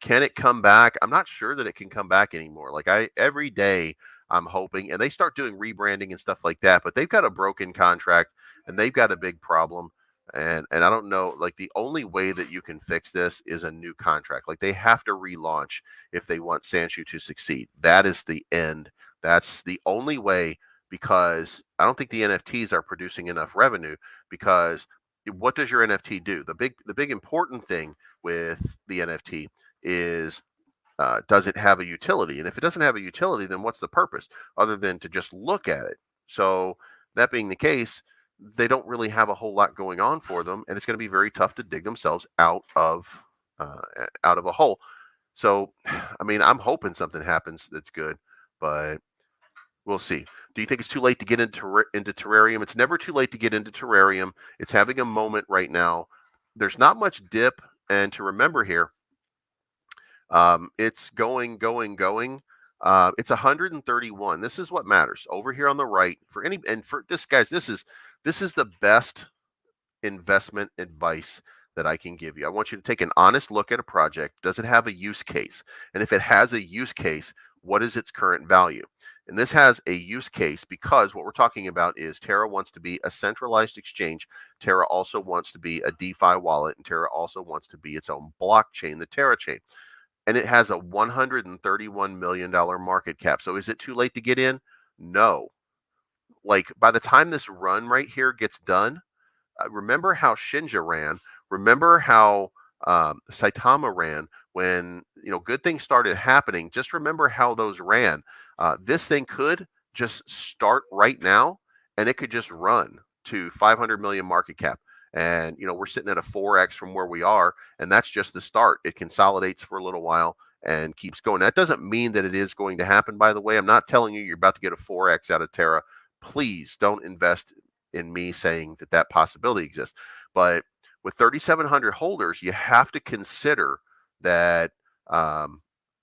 Can it come back? I'm not sure that it can come back anymore. Like every day I'm hoping, and they start doing rebranding and stuff like that, but they've got a broken contract and they've got a big problem. And I don't know, like the only way that you can fix this is a new contract. Like they have to relaunch if they want Sanshu to succeed. That is the end. That's the only way, because I don't think the NFTs are producing enough revenue. Because what does your NFT do? The big important thing with the NFT is, does it have a utility? And if it doesn't have a utility, then what's the purpose other than to just look at it? So that being the case, they don't really have a whole lot going on for them, and it's going to be very tough to dig themselves uh, out of a hole. So, I mean, I'm hoping something happens that's good, but we'll see. Do you think it's too late to get into Terrarium? It's never too late to get into Terrarium. It's having a moment right now. There's not much dip, and to remember here, it's going. It's 131. This is what matters over here on the right for any, and for this, guys. This is the best investment advice that I can give you. I want you to take an honest look at a project. Does it have a use case? And if it has a use case, what is its current value? And this has a use case because what we're talking about is Terra wants to be a centralized exchange. Terra also wants to be a DeFi wallet, and Terra also wants to be its own blockchain, the Terra chain. And it has a $131 million market cap. So is it too late to get in? No. Like by the time this run right here gets done, remember how Shinja ran. Remember how Saitama ran when good things started happening. Just remember how those ran. This thing could just start right now, and it could just run to 500 million market cap. And we're sitting at a 4x from where we are, and that's just the start. It consolidates for a little while and keeps going. That doesn't mean that it is going to happen, by the way. I'm not telling you you're about to get a 4x out of Terra. Please don't invest in me saying that possibility exists. But with 3,700 holders, you have to consider that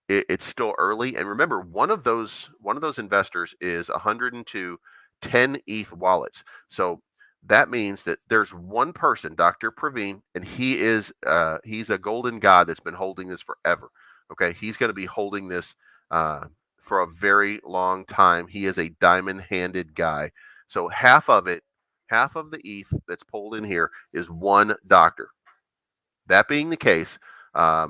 it's still early. And remember, one of those investors is 102 10 ETH wallets. So that means that there's one person, Dr. Praveen, and he's a golden god that's been holding this forever. Okay, he's going to be holding this for a very long time. He is a diamond-handed guy. So half of the ETH that's pulled in here is one doctor. That being the case, I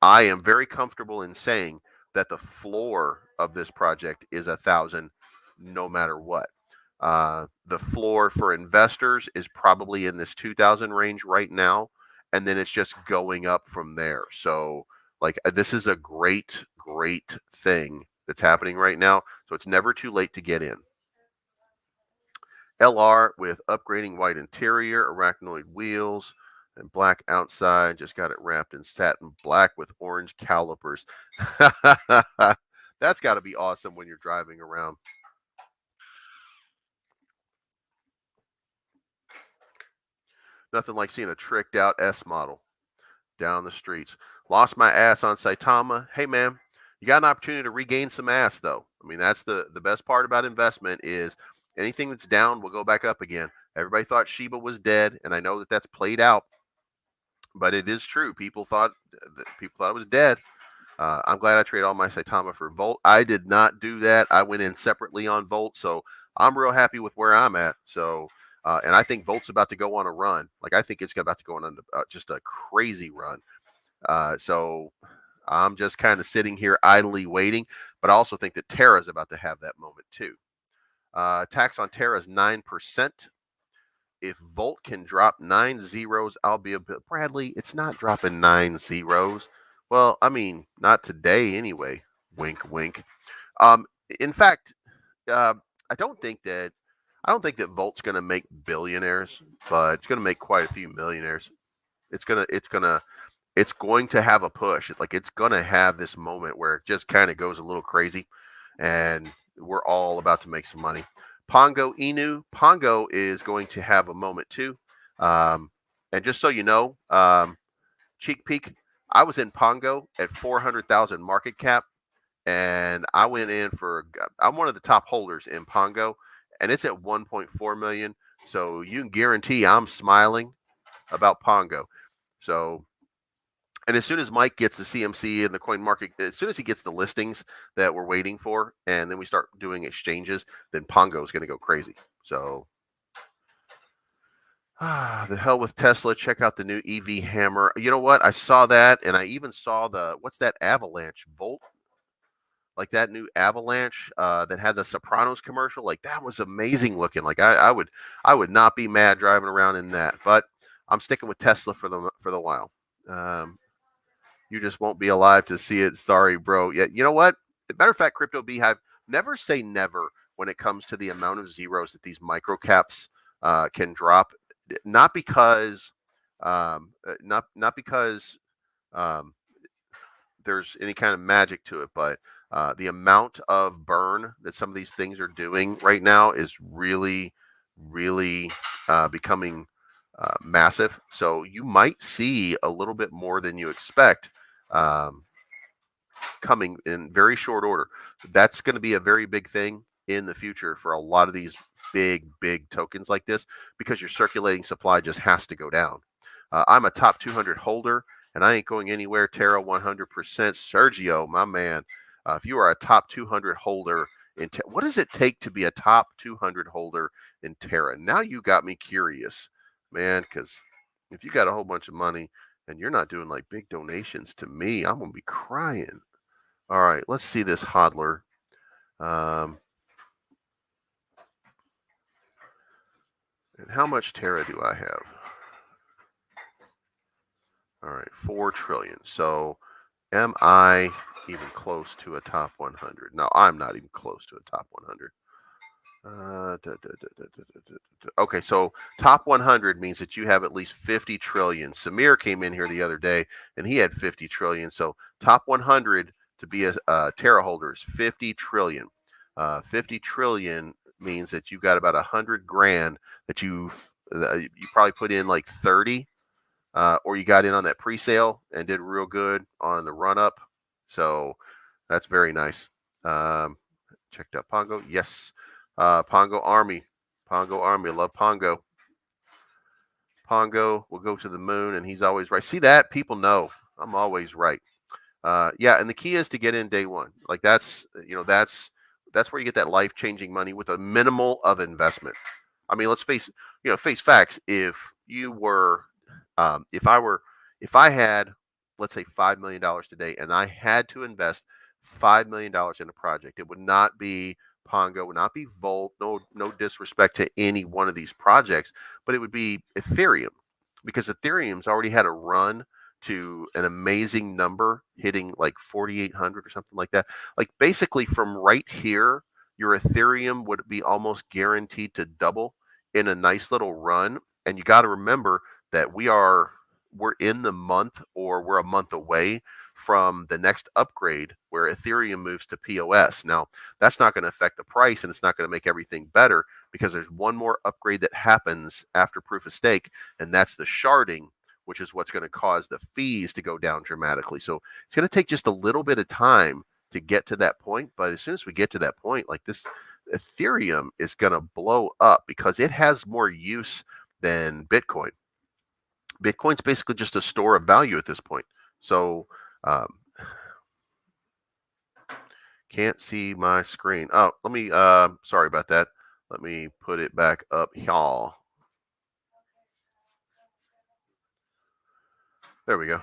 am very comfortable in saying that the floor of this project is 1,000, no matter what. The floor for investors is probably in this 2,000 range right now, and then it's just going up from there. So, like, this is a great thing that's happening right now. So it's never too late to get in. LR with upgrading white interior, arachnoid wheels, and black outside. Just got it wrapped in satin black with orange calipers. That's got to be awesome when you're driving around. Nothing like seeing a tricked out S model down the streets. Lost my ass on Saitama. Hey, man, you got an opportunity to regain some ass, though. I mean, that's the best part about investment is anything that's down will go back up again. Everybody thought Shiba was dead, and I know that that's played out, but it is true. People thought it was dead. I'm glad I traded all my Saitama for Volt. I did not do that. I went in separately on Volt, so I'm real happy with where I'm at. So, and I think Volt's about to go on a run. Like I think it's about to go on just a crazy run. So I'm just kind of sitting here idly waiting, but I also think that Terra is about to have that moment too. Tax on Terra is 9%. If Volt can drop 9 zeros, I'll be a bit. Bradley, it's not dropping 9 zeros. Well, I mean, not today anyway. Wink, wink. In fact, I don't think that Volt's going to make billionaires, but it's going to make quite a few millionaires. It's going to have a push. It's going to have this moment where it just kind of goes a little crazy, and we're all about to make some money. Pongo Inu. Pongo is going to have a moment too. And just so you know, cheek peek, I was in Pongo at 400,000 market cap, and I went in I'm one of the top holders in Pongo, and it's at 1.4 million. So you can guarantee I'm smiling about Pongo. So And as soon as Mike gets the CMC and the coin market, as soon as he gets the listings that we're waiting for, and then we start doing exchanges, then Pongo is going to go crazy. So, the hell with Tesla. Check out the new EV hammer. You know what? I saw that, and I even saw what's that Avalanche Volt? Like that new Avalanche that had the Sopranos commercial. Like that was amazing looking. Like I would not be mad driving around in that. But I'm sticking with Tesla for the while. You just won't be alive to see it. Sorry, bro. Yeah, you know what? Matter of fact, Crypto Beehive, never say never when it comes to the amount of zeros that these micro caps can drop. Not because, not because there's any kind of magic to it, but the amount of burn that some of these things are doing right now is really, really becoming massive. So you might see a little bit more than you expect coming in very short order. That's going to be a very big thing in the future for a lot of these big tokens like this, because your circulating supply just has to go down. I'm a top 200 holder, and I ain't going anywhere. Terra 100%. Sergio, my man, if you are a top 200 holder in what does it take to be a top 200 holder in Terra? Now you got me curious, man, because if you got a whole bunch of money and you're not doing like big donations to me, I'm going to be crying. All right, let's see this hodler. And how much Terra do I have? All right, 4 trillion. So am I even close to a top 100? No, I'm not even close to a top 100. Okay, so top 100 means that you have at least 50 trillion. Samir came in here the other day and he had 50 trillion. So top 100 to be a Terra holder is 50 trillion. 50 trillion means that you've got about 100 grand that you probably put in like 30, or you got in on that pre-sale and did real good on the run up. So that's very nice. Checked out Pongo. Yes. Pongo Army. Pongo Army. I love Pongo. Pongo will go to the moon, and he's always right. See that? People know I'm always right. Yeah, and the key is to get in day one. Like that's where you get that life-changing money with a minimal of investment. I mean, let's face facts. If you were, if I had, let's say $5 million today, and I had to invest $5 million in a project, it would not be Pongo, would not be Volt. No disrespect to any one of these projects, but it would be Ethereum, because Ethereum's already had a run to an amazing number, hitting like 4,800 or something like that. Like basically from right here, your Ethereum would be almost guaranteed to double in a nice little run. And you got to remember that we're in the month, or we're a month away from the next upgrade where Ethereum moves to POS. Now, that's not going to affect the price, and it's not going to make everything better, because there's one more upgrade that happens after proof of stake, and that's the sharding, which is what's going to cause the fees to go down dramatically. So it's going to take just a little bit of time to get to that point. But as soon as we get to that point, like this, Ethereum is going to blow up because it has more use than Bitcoin. Bitcoin's basically just a store of value at this point. So can't see my screen. Oh, let me, sorry about that. Let me put it back up here. There we go.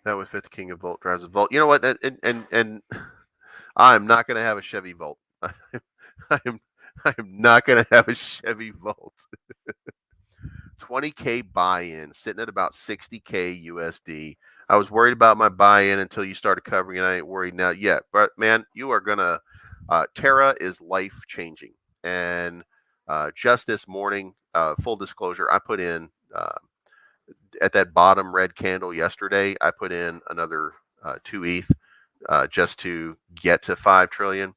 That was Fifth King of Volt drives a Volt. You know what? And I'm not going to have a Chevy Volt. I'm not going to have a Chevy Volt. 20K buy-in, sitting at about 60K USD. I was worried about my buy-in until you started covering it. I ain't worried now yet. But man, you are gonna. Terra is life-changing, and just this morning, full disclosure, I put in at that bottom red candle yesterday. I put in another 2 ETH just to get to 5 trillion,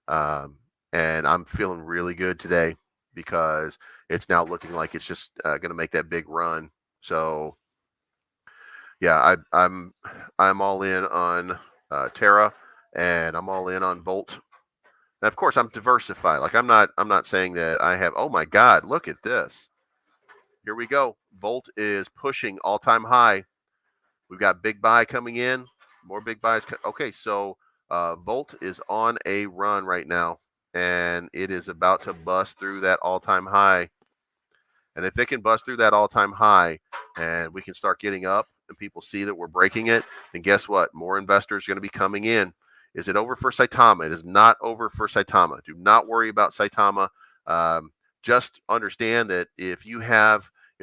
and I'm feeling really good today, because it's now looking like it's just going to make that big run. So, yeah, I'm all in on Terra, and I'm all in on Volt. And of course, I'm diversified. Like I'm not saying that I have. Oh my God, look at this. Here we go. Volt is pushing all-time high. We've got big buy coming in. More big buys. Okay, so Volt is on a run right now, and it is about to bust through that all-time high. And if it can bust through that all-time high, and we can start getting up, and people see that we're breaking it, then guess what? More investors are going to be coming in. Is it over for Saitama? It is not over for Saitama. Do not worry about Saitama. Just understand that if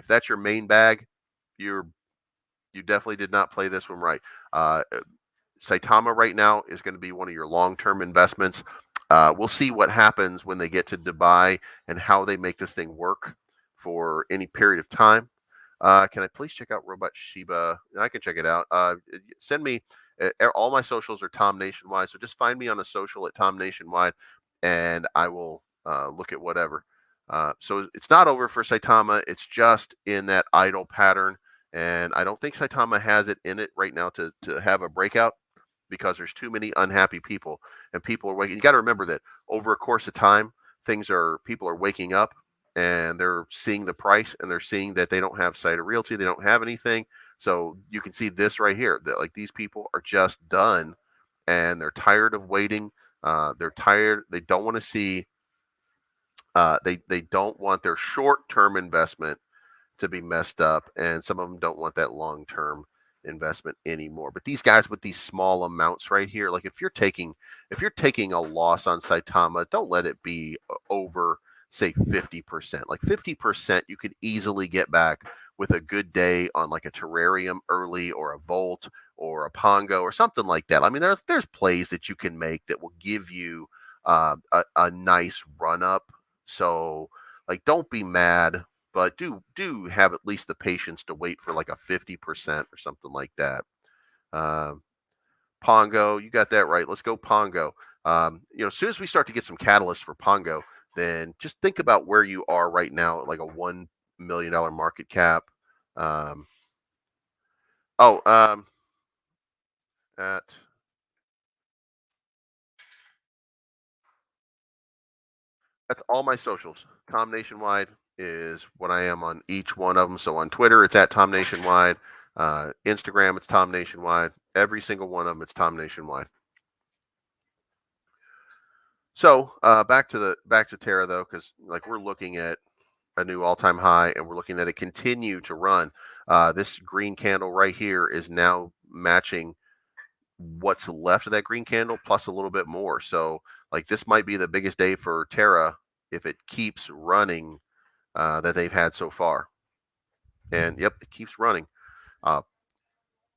that's your main bag, you definitely did not play this one right. Saitama right now is going to be one of your long-term investments. We'll see what happens when they get to Dubai and how they make this thing work for any period of time. Can I please check out Robot Shiba? I can check it out. Send me all my socials are Tom Nationwide, so just find me on a social at Tom Nationwide, and I will look at whatever. So it's not over for Saitama. It's just in that idle pattern, and I don't think Saitama has it in it right now to have a breakout because there's too many unhappy people, and people are waking. You got to remember that over a course of time, people are waking up and they're seeing the price and they're seeing that they don't have Cider Realty, they don't have anything. So you can see this right here that like these people are just done and they're tired of waiting. They're tired. They don't want to see. They don't want their short-term investment to be messed up, and some of them don't want that long-term investment anymore. But these guys with these small amounts right here, like if you're taking a loss on Saitama, don't let it be over say 50%. Like 50% you could easily get back with a good day on like a Terrarium early or a Volt or a Pongo or something like that. I mean, there's plays that you can make that will give you a nice run up. So like don't be mad, but do have at least the patience to wait for like a 50% or something like that. Um, Pongo, you got that right. Let's go Pongo. As soon as we start to get some catalyst for Pongo, then just think about where you are right now, like a $1 million market cap. Um, oh, at That's all my socials. Tom Nationwide is what I am on each one of them. So on Twitter, it's at Tom Nationwide. Instagram, it's Tom Nationwide. Every single one of them, it's Tom Nationwide. So back to Terra though, because like we're looking at a new all-time high, and we're looking at it continue to run. This green candle right here is now matching what's left of that green candle plus a little bit more. So like this might be the biggest day for Terra if it keeps running that they've had so far. And yep, it keeps running. Uh,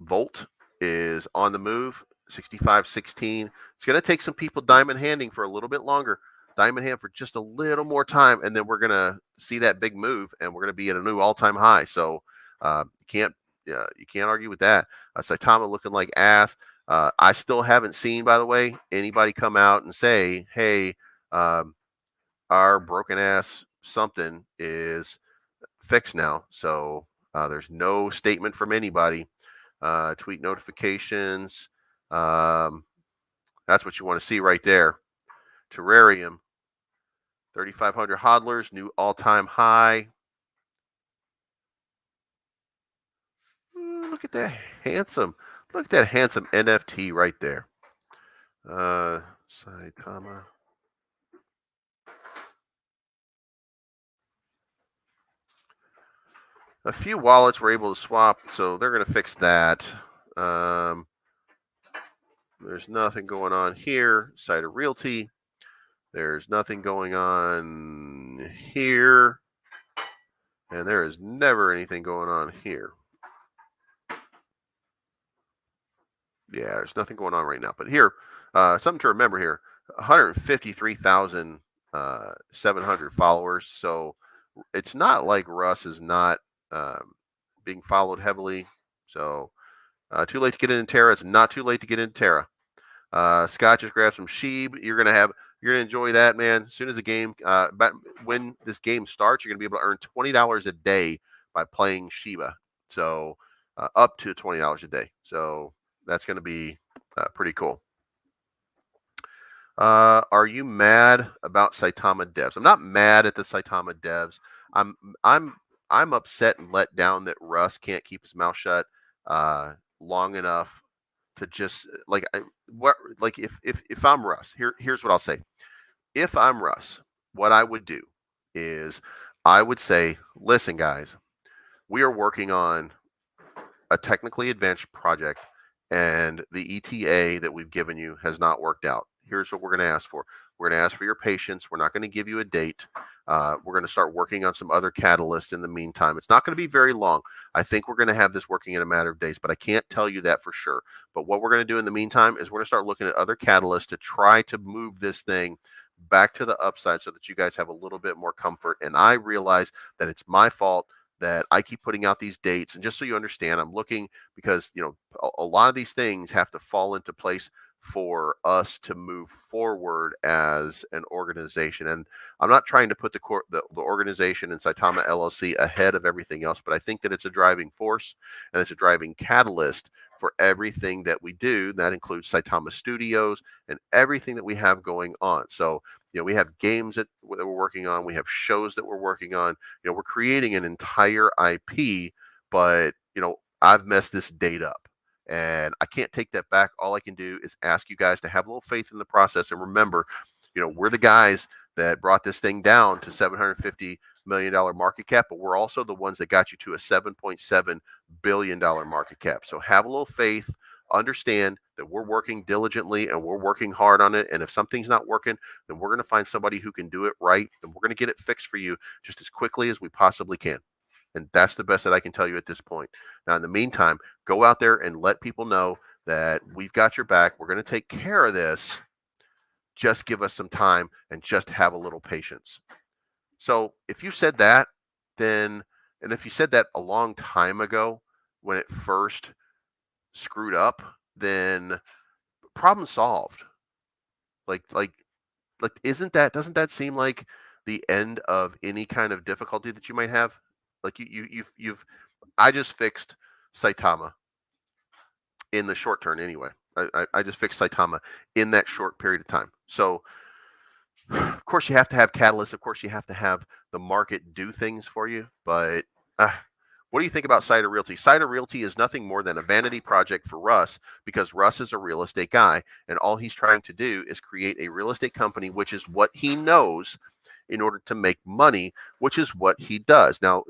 Volt is on the move, 65.16. It's going to take some people diamond handing for a little bit longer. Diamond hand for just a little more time, and then we're going to see that big move, and we're going to be at a new all-time high. So you can't argue with that. Saitama looking like ass. I still haven't seen, by the way, anybody come out and say, "Hey, our broken ass something is fixed now." So there's no statement from anybody. Tweet notifications. That's what you want to see right there. Terrarium, 3,500 hodlers, new all-time high. Look at that handsome NFT right there. Saitama. A few wallets were able to swap, so they're going to fix that. There's nothing going on here. Cider Realty. There's nothing going on here. And there is never anything going on here. Yeah, there's nothing going on right now. But here, something to remember here, 153,700 followers. So it's not like Russ is not being followed heavily. So too late to get into Terra. It's not too late to get into Terra. Scott just grabbed some Sheeb. You're gonna enjoy that, man. As soon as the game, when this game starts, you're gonna be able to earn $20 a day by playing Shiba. So up to $20 a day. So that's gonna be pretty cool. Are you mad about Saitama devs? I'm not mad at the Saitama devs. I'm I'm I'm upset and let down that Russ can't keep his mouth shut long enough to just like if I'm Russ, here's what I'll say. If I'm Russ, what I would do is I would say, listen, guys, we are working on a technically advanced project, and the ETA that we've given you has not worked out. Here's what we're going to ask for. We're going to ask for your patience. We're not going to give you a date. We're going to start working on some other catalysts in the meantime. It's not going to be very long. I think we're going to have this working in a matter of days, but I can't tell you that for sure. But what we're going to do in the meantime is we're going to start looking at other catalysts to try to move this thing back to the upside so that you guys have a little bit more comfort. And I realize that it's my fault that I keep putting out these dates. And just so you understand, I'm looking because, a lot of these things have to fall into place for us to move forward as an organization. And I'm not trying to put the organization in Saitama LLC ahead of everything else, but I think that it's a driving force and it's a driving catalyst for everything that we do. That includes Saitama Studios and everything that we have going on. So, we have games that we're working on. We have shows that we're working on. We're creating an entire IP, but, I've messed this date up and I can't take that back. All I can do is ask you guys to have a little faith in the process. And remember, we're the guys that brought this thing down to $750 million market cap, but we're also the ones that got you to a $7.7 billion market cap. So have a little faith, understand that we're working diligently and we're working hard on it. And if something's not working, then we're going to find somebody who can do it right. And we're going to get it fixed for you just as quickly as we possibly can. And that's the best that I can tell you at this point. Now, in the meantime, go out there and let people know that we've got your back. We're going to take care of this. Just give us some time and just have a little patience. So if you said that, and if you said that a long time ago when it first screwed up, then problem solved. Like doesn't that seem like the end of any kind of difficulty that you might have? Like I just fixed Saitama in the short term anyway. I just fixed Saitama in that short period of time. So of course you have to have catalysts. Of course you have to have the market do things for you. But what do you think about Cider Realty? Cider Realty is nothing more than a vanity project for Russ because Russ is a real estate guy. And all he's trying to do is create a real estate company, which is what he knows, in order to make money, which is what he does. Now,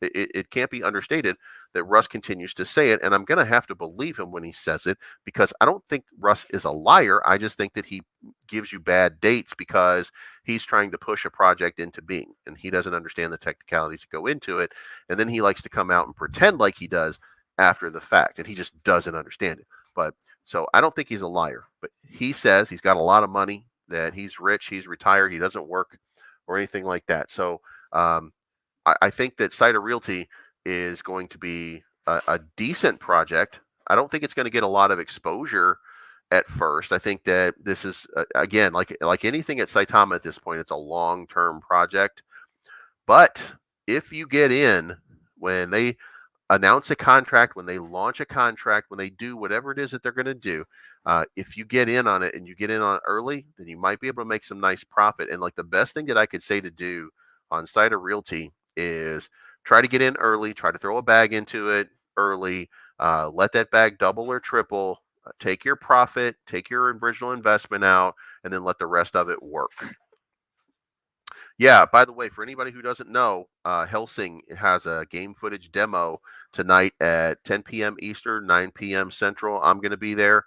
it can't be understated that Russ continues to say it, and I'm going to have to believe him when he says it because I don't think Russ is a liar. I just think that he gives you bad dates because he's trying to push a project into being, and he doesn't understand the technicalities that go into it, and then he likes to come out and pretend like he does after the fact, and he just doesn't understand it. But so I don't think he's a liar, but he says he's got a lot of money, that he's rich, he's retired, he doesn't work or anything like that. So I think that Cider Realty is going to be a decent project. I don't think it's going to get a lot of exposure at first. I think that this is again like anything at Saitama at this point, it's a long-term project. But if you get in when they announce a contract, when they launch a contract, when they do whatever it is that they're going to do, if you get in on it and you get in on it early, then you might be able to make some nice profit. And like the best thing that I could say to do on Cider Realty is try to get in early, try to throw a bag into it early, let that bag double or triple, take your profit, take your original investment out, and then let the rest of it work. Yeah, by the way, for anybody who doesn't know, Helsing has a game footage demo tonight at 10 p.m. Eastern, 9 p.m. Central. I'm going to be there.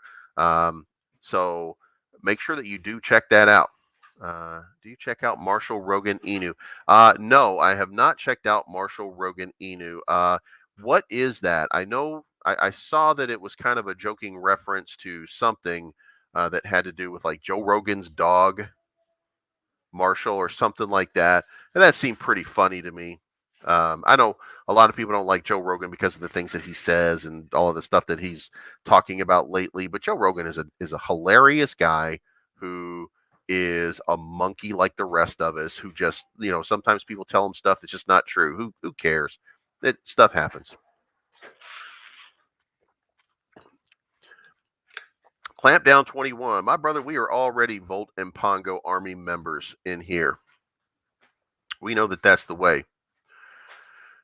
So make sure that you do check that out. Do you check out Marshall Rogan Inu? No, I have not checked out Marshall Rogan Inu. What is that? I know I saw that it was kind of a joking reference to something that had to do with like Joe Rogan's dog, Marshall, or something like that. And that seemed pretty funny to me. I know a lot of people don't like Joe Rogan because of the things that he says and all of the stuff that he's talking about lately. But Joe Rogan is a hilarious guy who is a monkey like the rest of us, who just, sometimes people tell him stuff that's just not true. Who cares? That stuff happens. Clampdown 21. My brother, we are already Volt and Pongo Army members in here. We know that that's the way.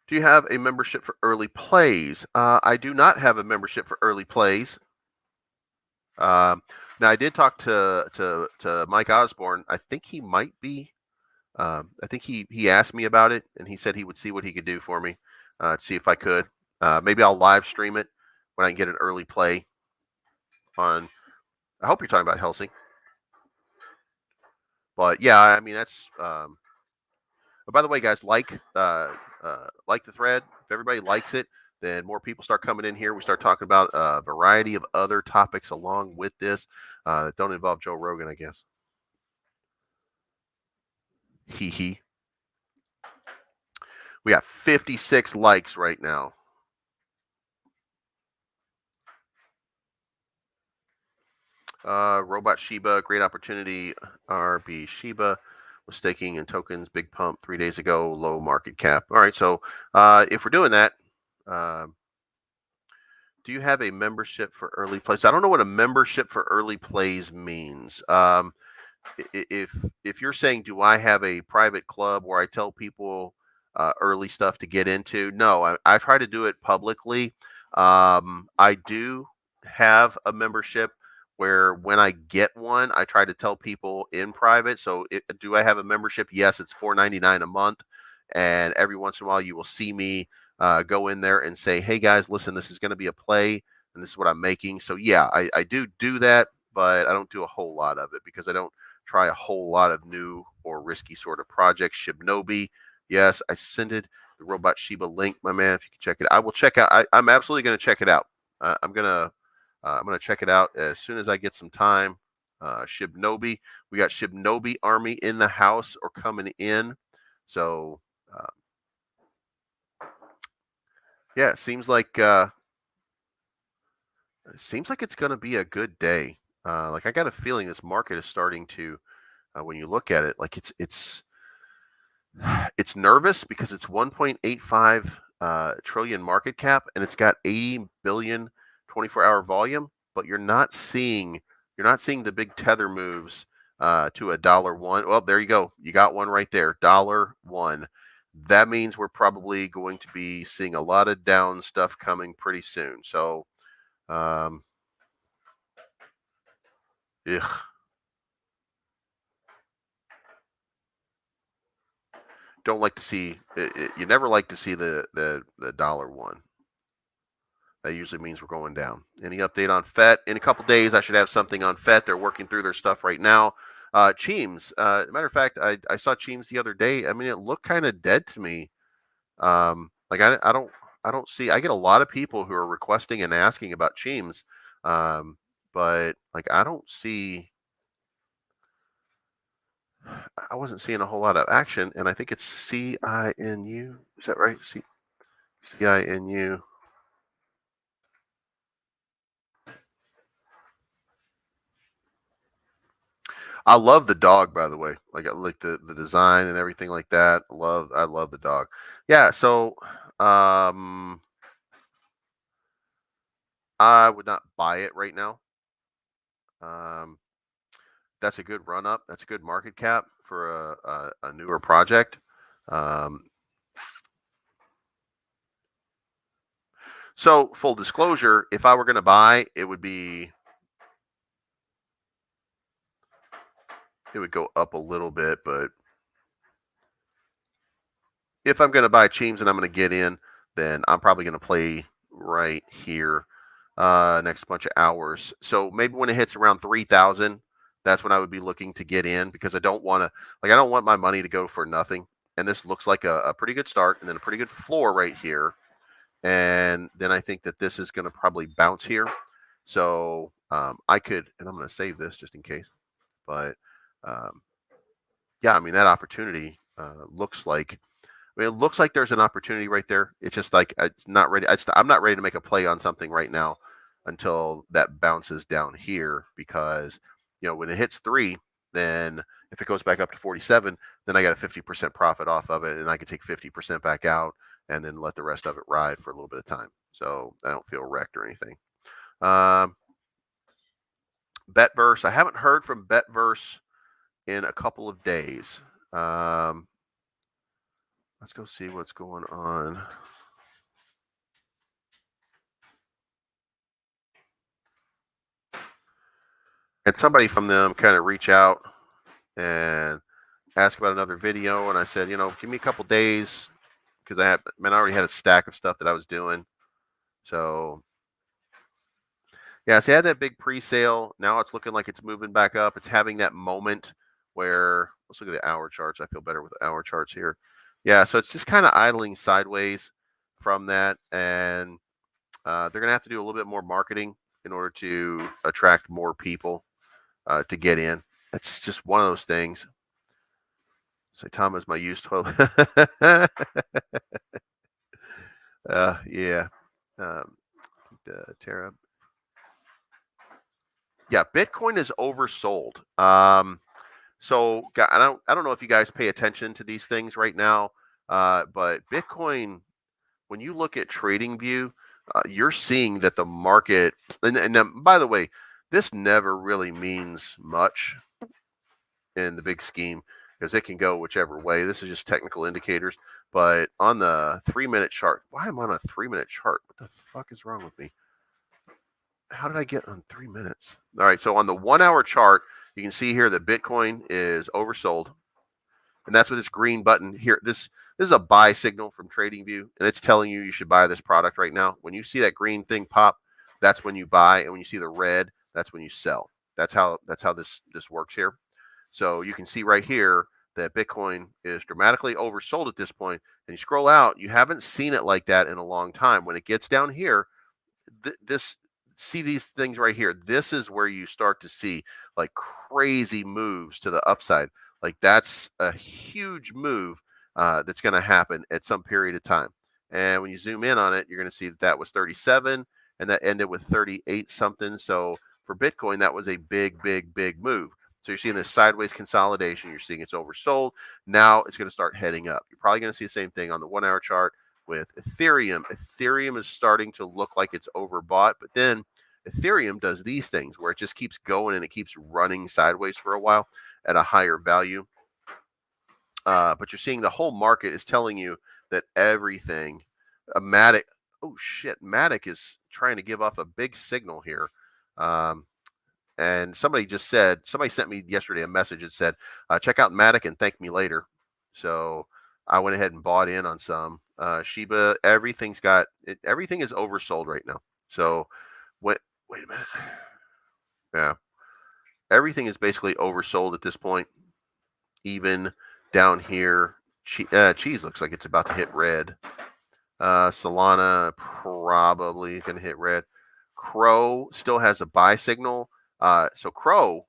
Do you have a membership for early plays? I do not have a membership for early plays. Now, I did talk to Mike Osborne. I think he might be. I think he asked me about it, and he said he would see what he could do for me to see if I could. Maybe I'll live stream it when I can get an early play on. I hope you're talking about Helsing. But yeah, I mean that's. By the way, guys, like the thread. If everybody likes it, then more people start coming in here. We start talking about a variety of other topics along with this that don't involve Joe Rogan, I guess. Hee hee. We got 56 likes right now. Robot Shiba, great opportunity. RB Shiba was staking in tokens, big pump 3 days ago, low market cap. All right, so if we're doing that, do you have a membership for early plays? I don't know what a membership for early plays means. If you're saying, do I have a private club where I tell people early stuff to get into? No, I try to do it publicly. I do have a membership where when I get one, I try to tell people in private. So do I have a membership? Yes, it's $4.99 a month. And every once in a while, you will see me go in there and say, hey, guys, listen, this is going to be a play, and this is what I'm making. So, yeah, I do that, but I don't do a whole lot of it because I don't try a whole lot of new or risky sort of projects. Shibnobi, yes, I sent it. The Robot Shiba link, my man, if you can check it. I will check out. I'm absolutely going to check it out. I'm gonna check it out as soon as I get some time. Shibnobi, we got Shibnobi Army in the house or coming in. So yeah, it seems like it's going to be a good day. Like I got a feeling this market is starting to, when you look at it, like it's nervous because it's 1.85 trillion market cap and it's got 80 billion 24-hour volume, but you're not seeing the big tether moves to $1. Well, there you go. You got one right there. $1. That means we're probably going to be seeing a lot of down stuff coming pretty soon. So, ugh. Don't like to see it. You never like to see the $1. That usually means we're going down. Any update on FET? In a couple days, I should have something on FET. They're working through their stuff right now. Cheems. Matter of fact, I saw Cheems the other day. I mean, it looked kind of dead to me. Like I don't see. I get a lot of people who are requesting and asking about Cheems, but like I don't see. I wasn't seeing a whole lot of action, and I think it's CINU. Is that right? CINU. I love the dog, by the way. Like I like the design and everything like that. I love the dog. Yeah. So, I would not buy it right now. That's a good run up. That's a good market cap for a newer project. So full disclosure, if I were going to buy, it would go up a little bit, but if I'm going to buy Cheems and I'm going to get in, then I'm probably going to play right here next bunch of hours. So maybe when it hits around 3,000, that's when I would be looking to get in because I don't want my money to go for nothing. And this looks like a pretty good start and then a pretty good floor right here. And then I think that this is going to probably bounce here. So I could, and I'm going to save this just in case. But yeah, I mean, that opportunity looks like, it looks like there's an opportunity right there. It's just like, it's not ready. I'm not ready to make a play on something right now until that bounces down here because, when it hits 3, then if it goes back up to 47, then I got a 50% profit off of it and I can take 50% back out and then let the rest of it ride for a little bit of time. So I don't feel wrecked or anything. Betverse. I haven't heard from Betverse in a couple of days. Let's go see what's going on. And somebody from them kind of reach out and ask about another video, and I said, give me a couple days, because I already had a stack of stuff that I was doing. So yeah, so I had that big pre-sale. Now it's looking like it's moving back up. It's having that moment where, let's look at the hour charts. I feel better with the hour charts here. Yeah, so it's just kind of idling sideways from that, and they're going to have to do a little bit more marketing in order to attract more people to get in. It's just one of those things. Saitama is my used toilet. Yeah. Terra. Yeah, Bitcoin is oversold. So I don't know if you guys pay attention to these things right now, but Bitcoin, when you look at TradingView, you're seeing that the market, and by the way, this never really means much in the big scheme, because it can go whichever way. This is just technical indicators. But on the 3-minute chart, why am I on a 3-minute chart? What the fuck is wrong with me? How did I get on 3 minutes? All right, so on the 1-hour chart, you can see here that Bitcoin is oversold. And that's with this green button here. This is a buy signal from TradingView, and it's telling you should buy this product right now. When you see that green thing pop, that's when you buy, and when you see the red, that's when you sell. That's how this works here. So you can see right here that Bitcoin is dramatically oversold at this point. And you scroll out, you haven't seen it like that in a long time. When it gets down here, see these things right here. This is where you start to see like crazy moves to the upside. Like that's a huge move that's going to happen at some period of time. And when you zoom in on it, you're going to see that was 37 and that ended with 38 something. So for Bitcoin, that was a big, big, big move. So you're seeing this sideways consolidation. You're seeing it's oversold. Now it's going to start heading up. You're probably going to see the same thing on the 1-hour chart with Ethereum. Ethereum is starting to look like it's overbought, but then Ethereum does these things where it just keeps going and it keeps running sideways for a while at a higher value. But you're seeing the whole market is telling you that everything, Matic, oh shit, Matic is trying to give off a big signal here. And somebody sent me yesterday a message that said, check out Matic and thank me later. So I went ahead and bought in on some. Shiba, everything is oversold right now. So wait a minute. Yeah. Everything is basically oversold at this point. Even down here, cheese looks like it's about to hit red. Solana probably going to hit red. Crow still has a buy signal. So Crow,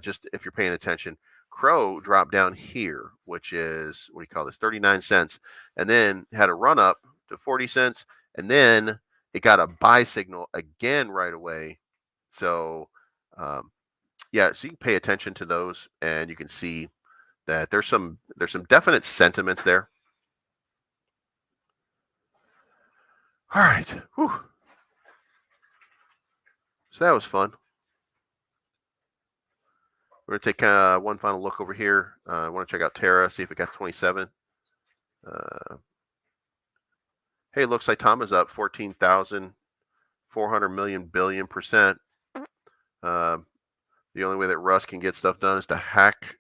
just if you're paying attention, Crow dropped down here, which is, what do you call this, 39 cents, and then had a run up to 40 cents, and then it got a buy signal again right away. So, yeah, so you can pay attention to those, and you can see that there's some definite sentiments there. All right. Whew. So that was fun. We're going to take one final look over here. I want to check out Terra, see if it got 27. Hey, looks like Saitama's up 14,400 million billion %. The only way that Russ can get stuff done is to hack.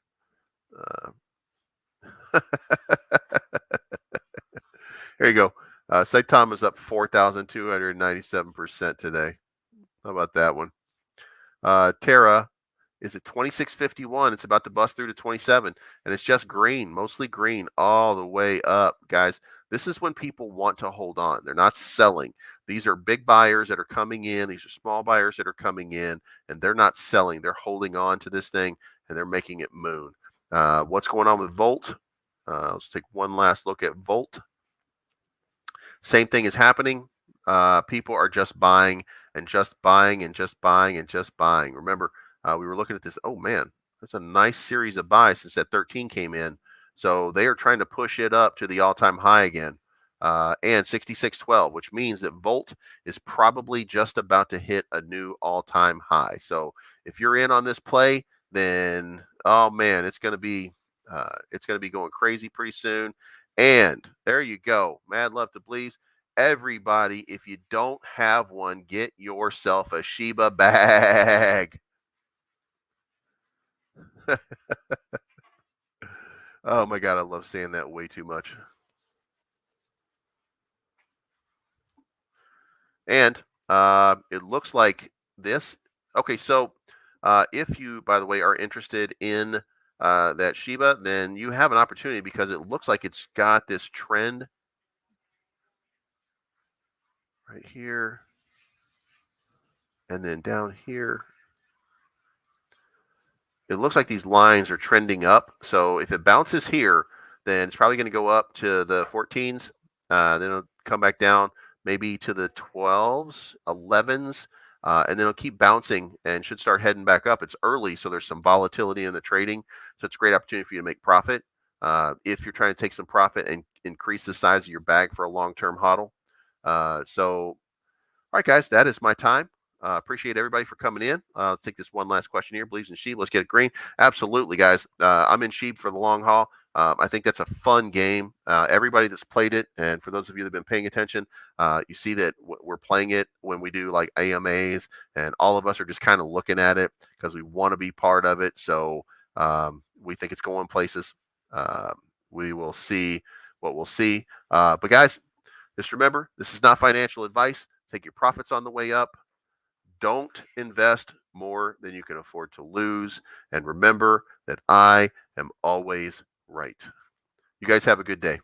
There you go. Saitama's up 4,297% today. How about that one? Terra is at 26.51. It's about to bust through to 27, and it's just green, mostly green, all the way up, guys. This is when people want to hold on. They're not selling. These are big buyers that are coming in. These are small buyers that are coming in, and they're not selling. They're holding on to this thing, and they're making it moon. What's going on with Volt? Let's take one last look at Volt. Same thing is happening. People are just buying and just buying and just buying and just buying. Remember, we were looking at this. Oh, man, that's a nice series of buys since that 13 came in. So they are trying to push it up to the all-time high again. and 6612, which means that Volt is probably just about to hit a new all-time high. So if you're in on this play, then oh man, it's going to be going crazy pretty soon. And there you go. Mad love to Bleeves. Everybody, if you don't have one, get yourself a Shiba bag. Oh my God, I love saying that way too much. And it looks like this. Okay, so if you, by the way, are interested in that Shiba, then you have an opportunity because it looks like it's got this trend right here and then down here. It looks like these lines are trending up. So if it bounces here, then it's probably going to go up to the 14s. Then it'll come back down maybe to the 12s, 11s, and then it'll keep bouncing and should start heading back up. It's early, so there's some volatility in the trading. So it's a great opportunity for you to make profit if you're trying to take some profit and increase the size of your bag for a long-term hodl. All right, guys, that is my time. Appreciate everybody for coming in. Let's take this one last question here. Bleeves and Sheep. Let's get it green. Absolutely, guys. I'm in Sheep for the long haul. I think that's a fun game. Everybody that's played it, and for those of you that have been paying attention, you see that we're playing it when we do like AMAs, and all of us are just kind of looking at it because we want to be part of it. So we think it's going places. We will see what we'll see. But guys, just remember, this is not financial advice. Take your profits on the way up. Don't invest more than you can afford to lose. And remember that I am always right. You guys have a good day.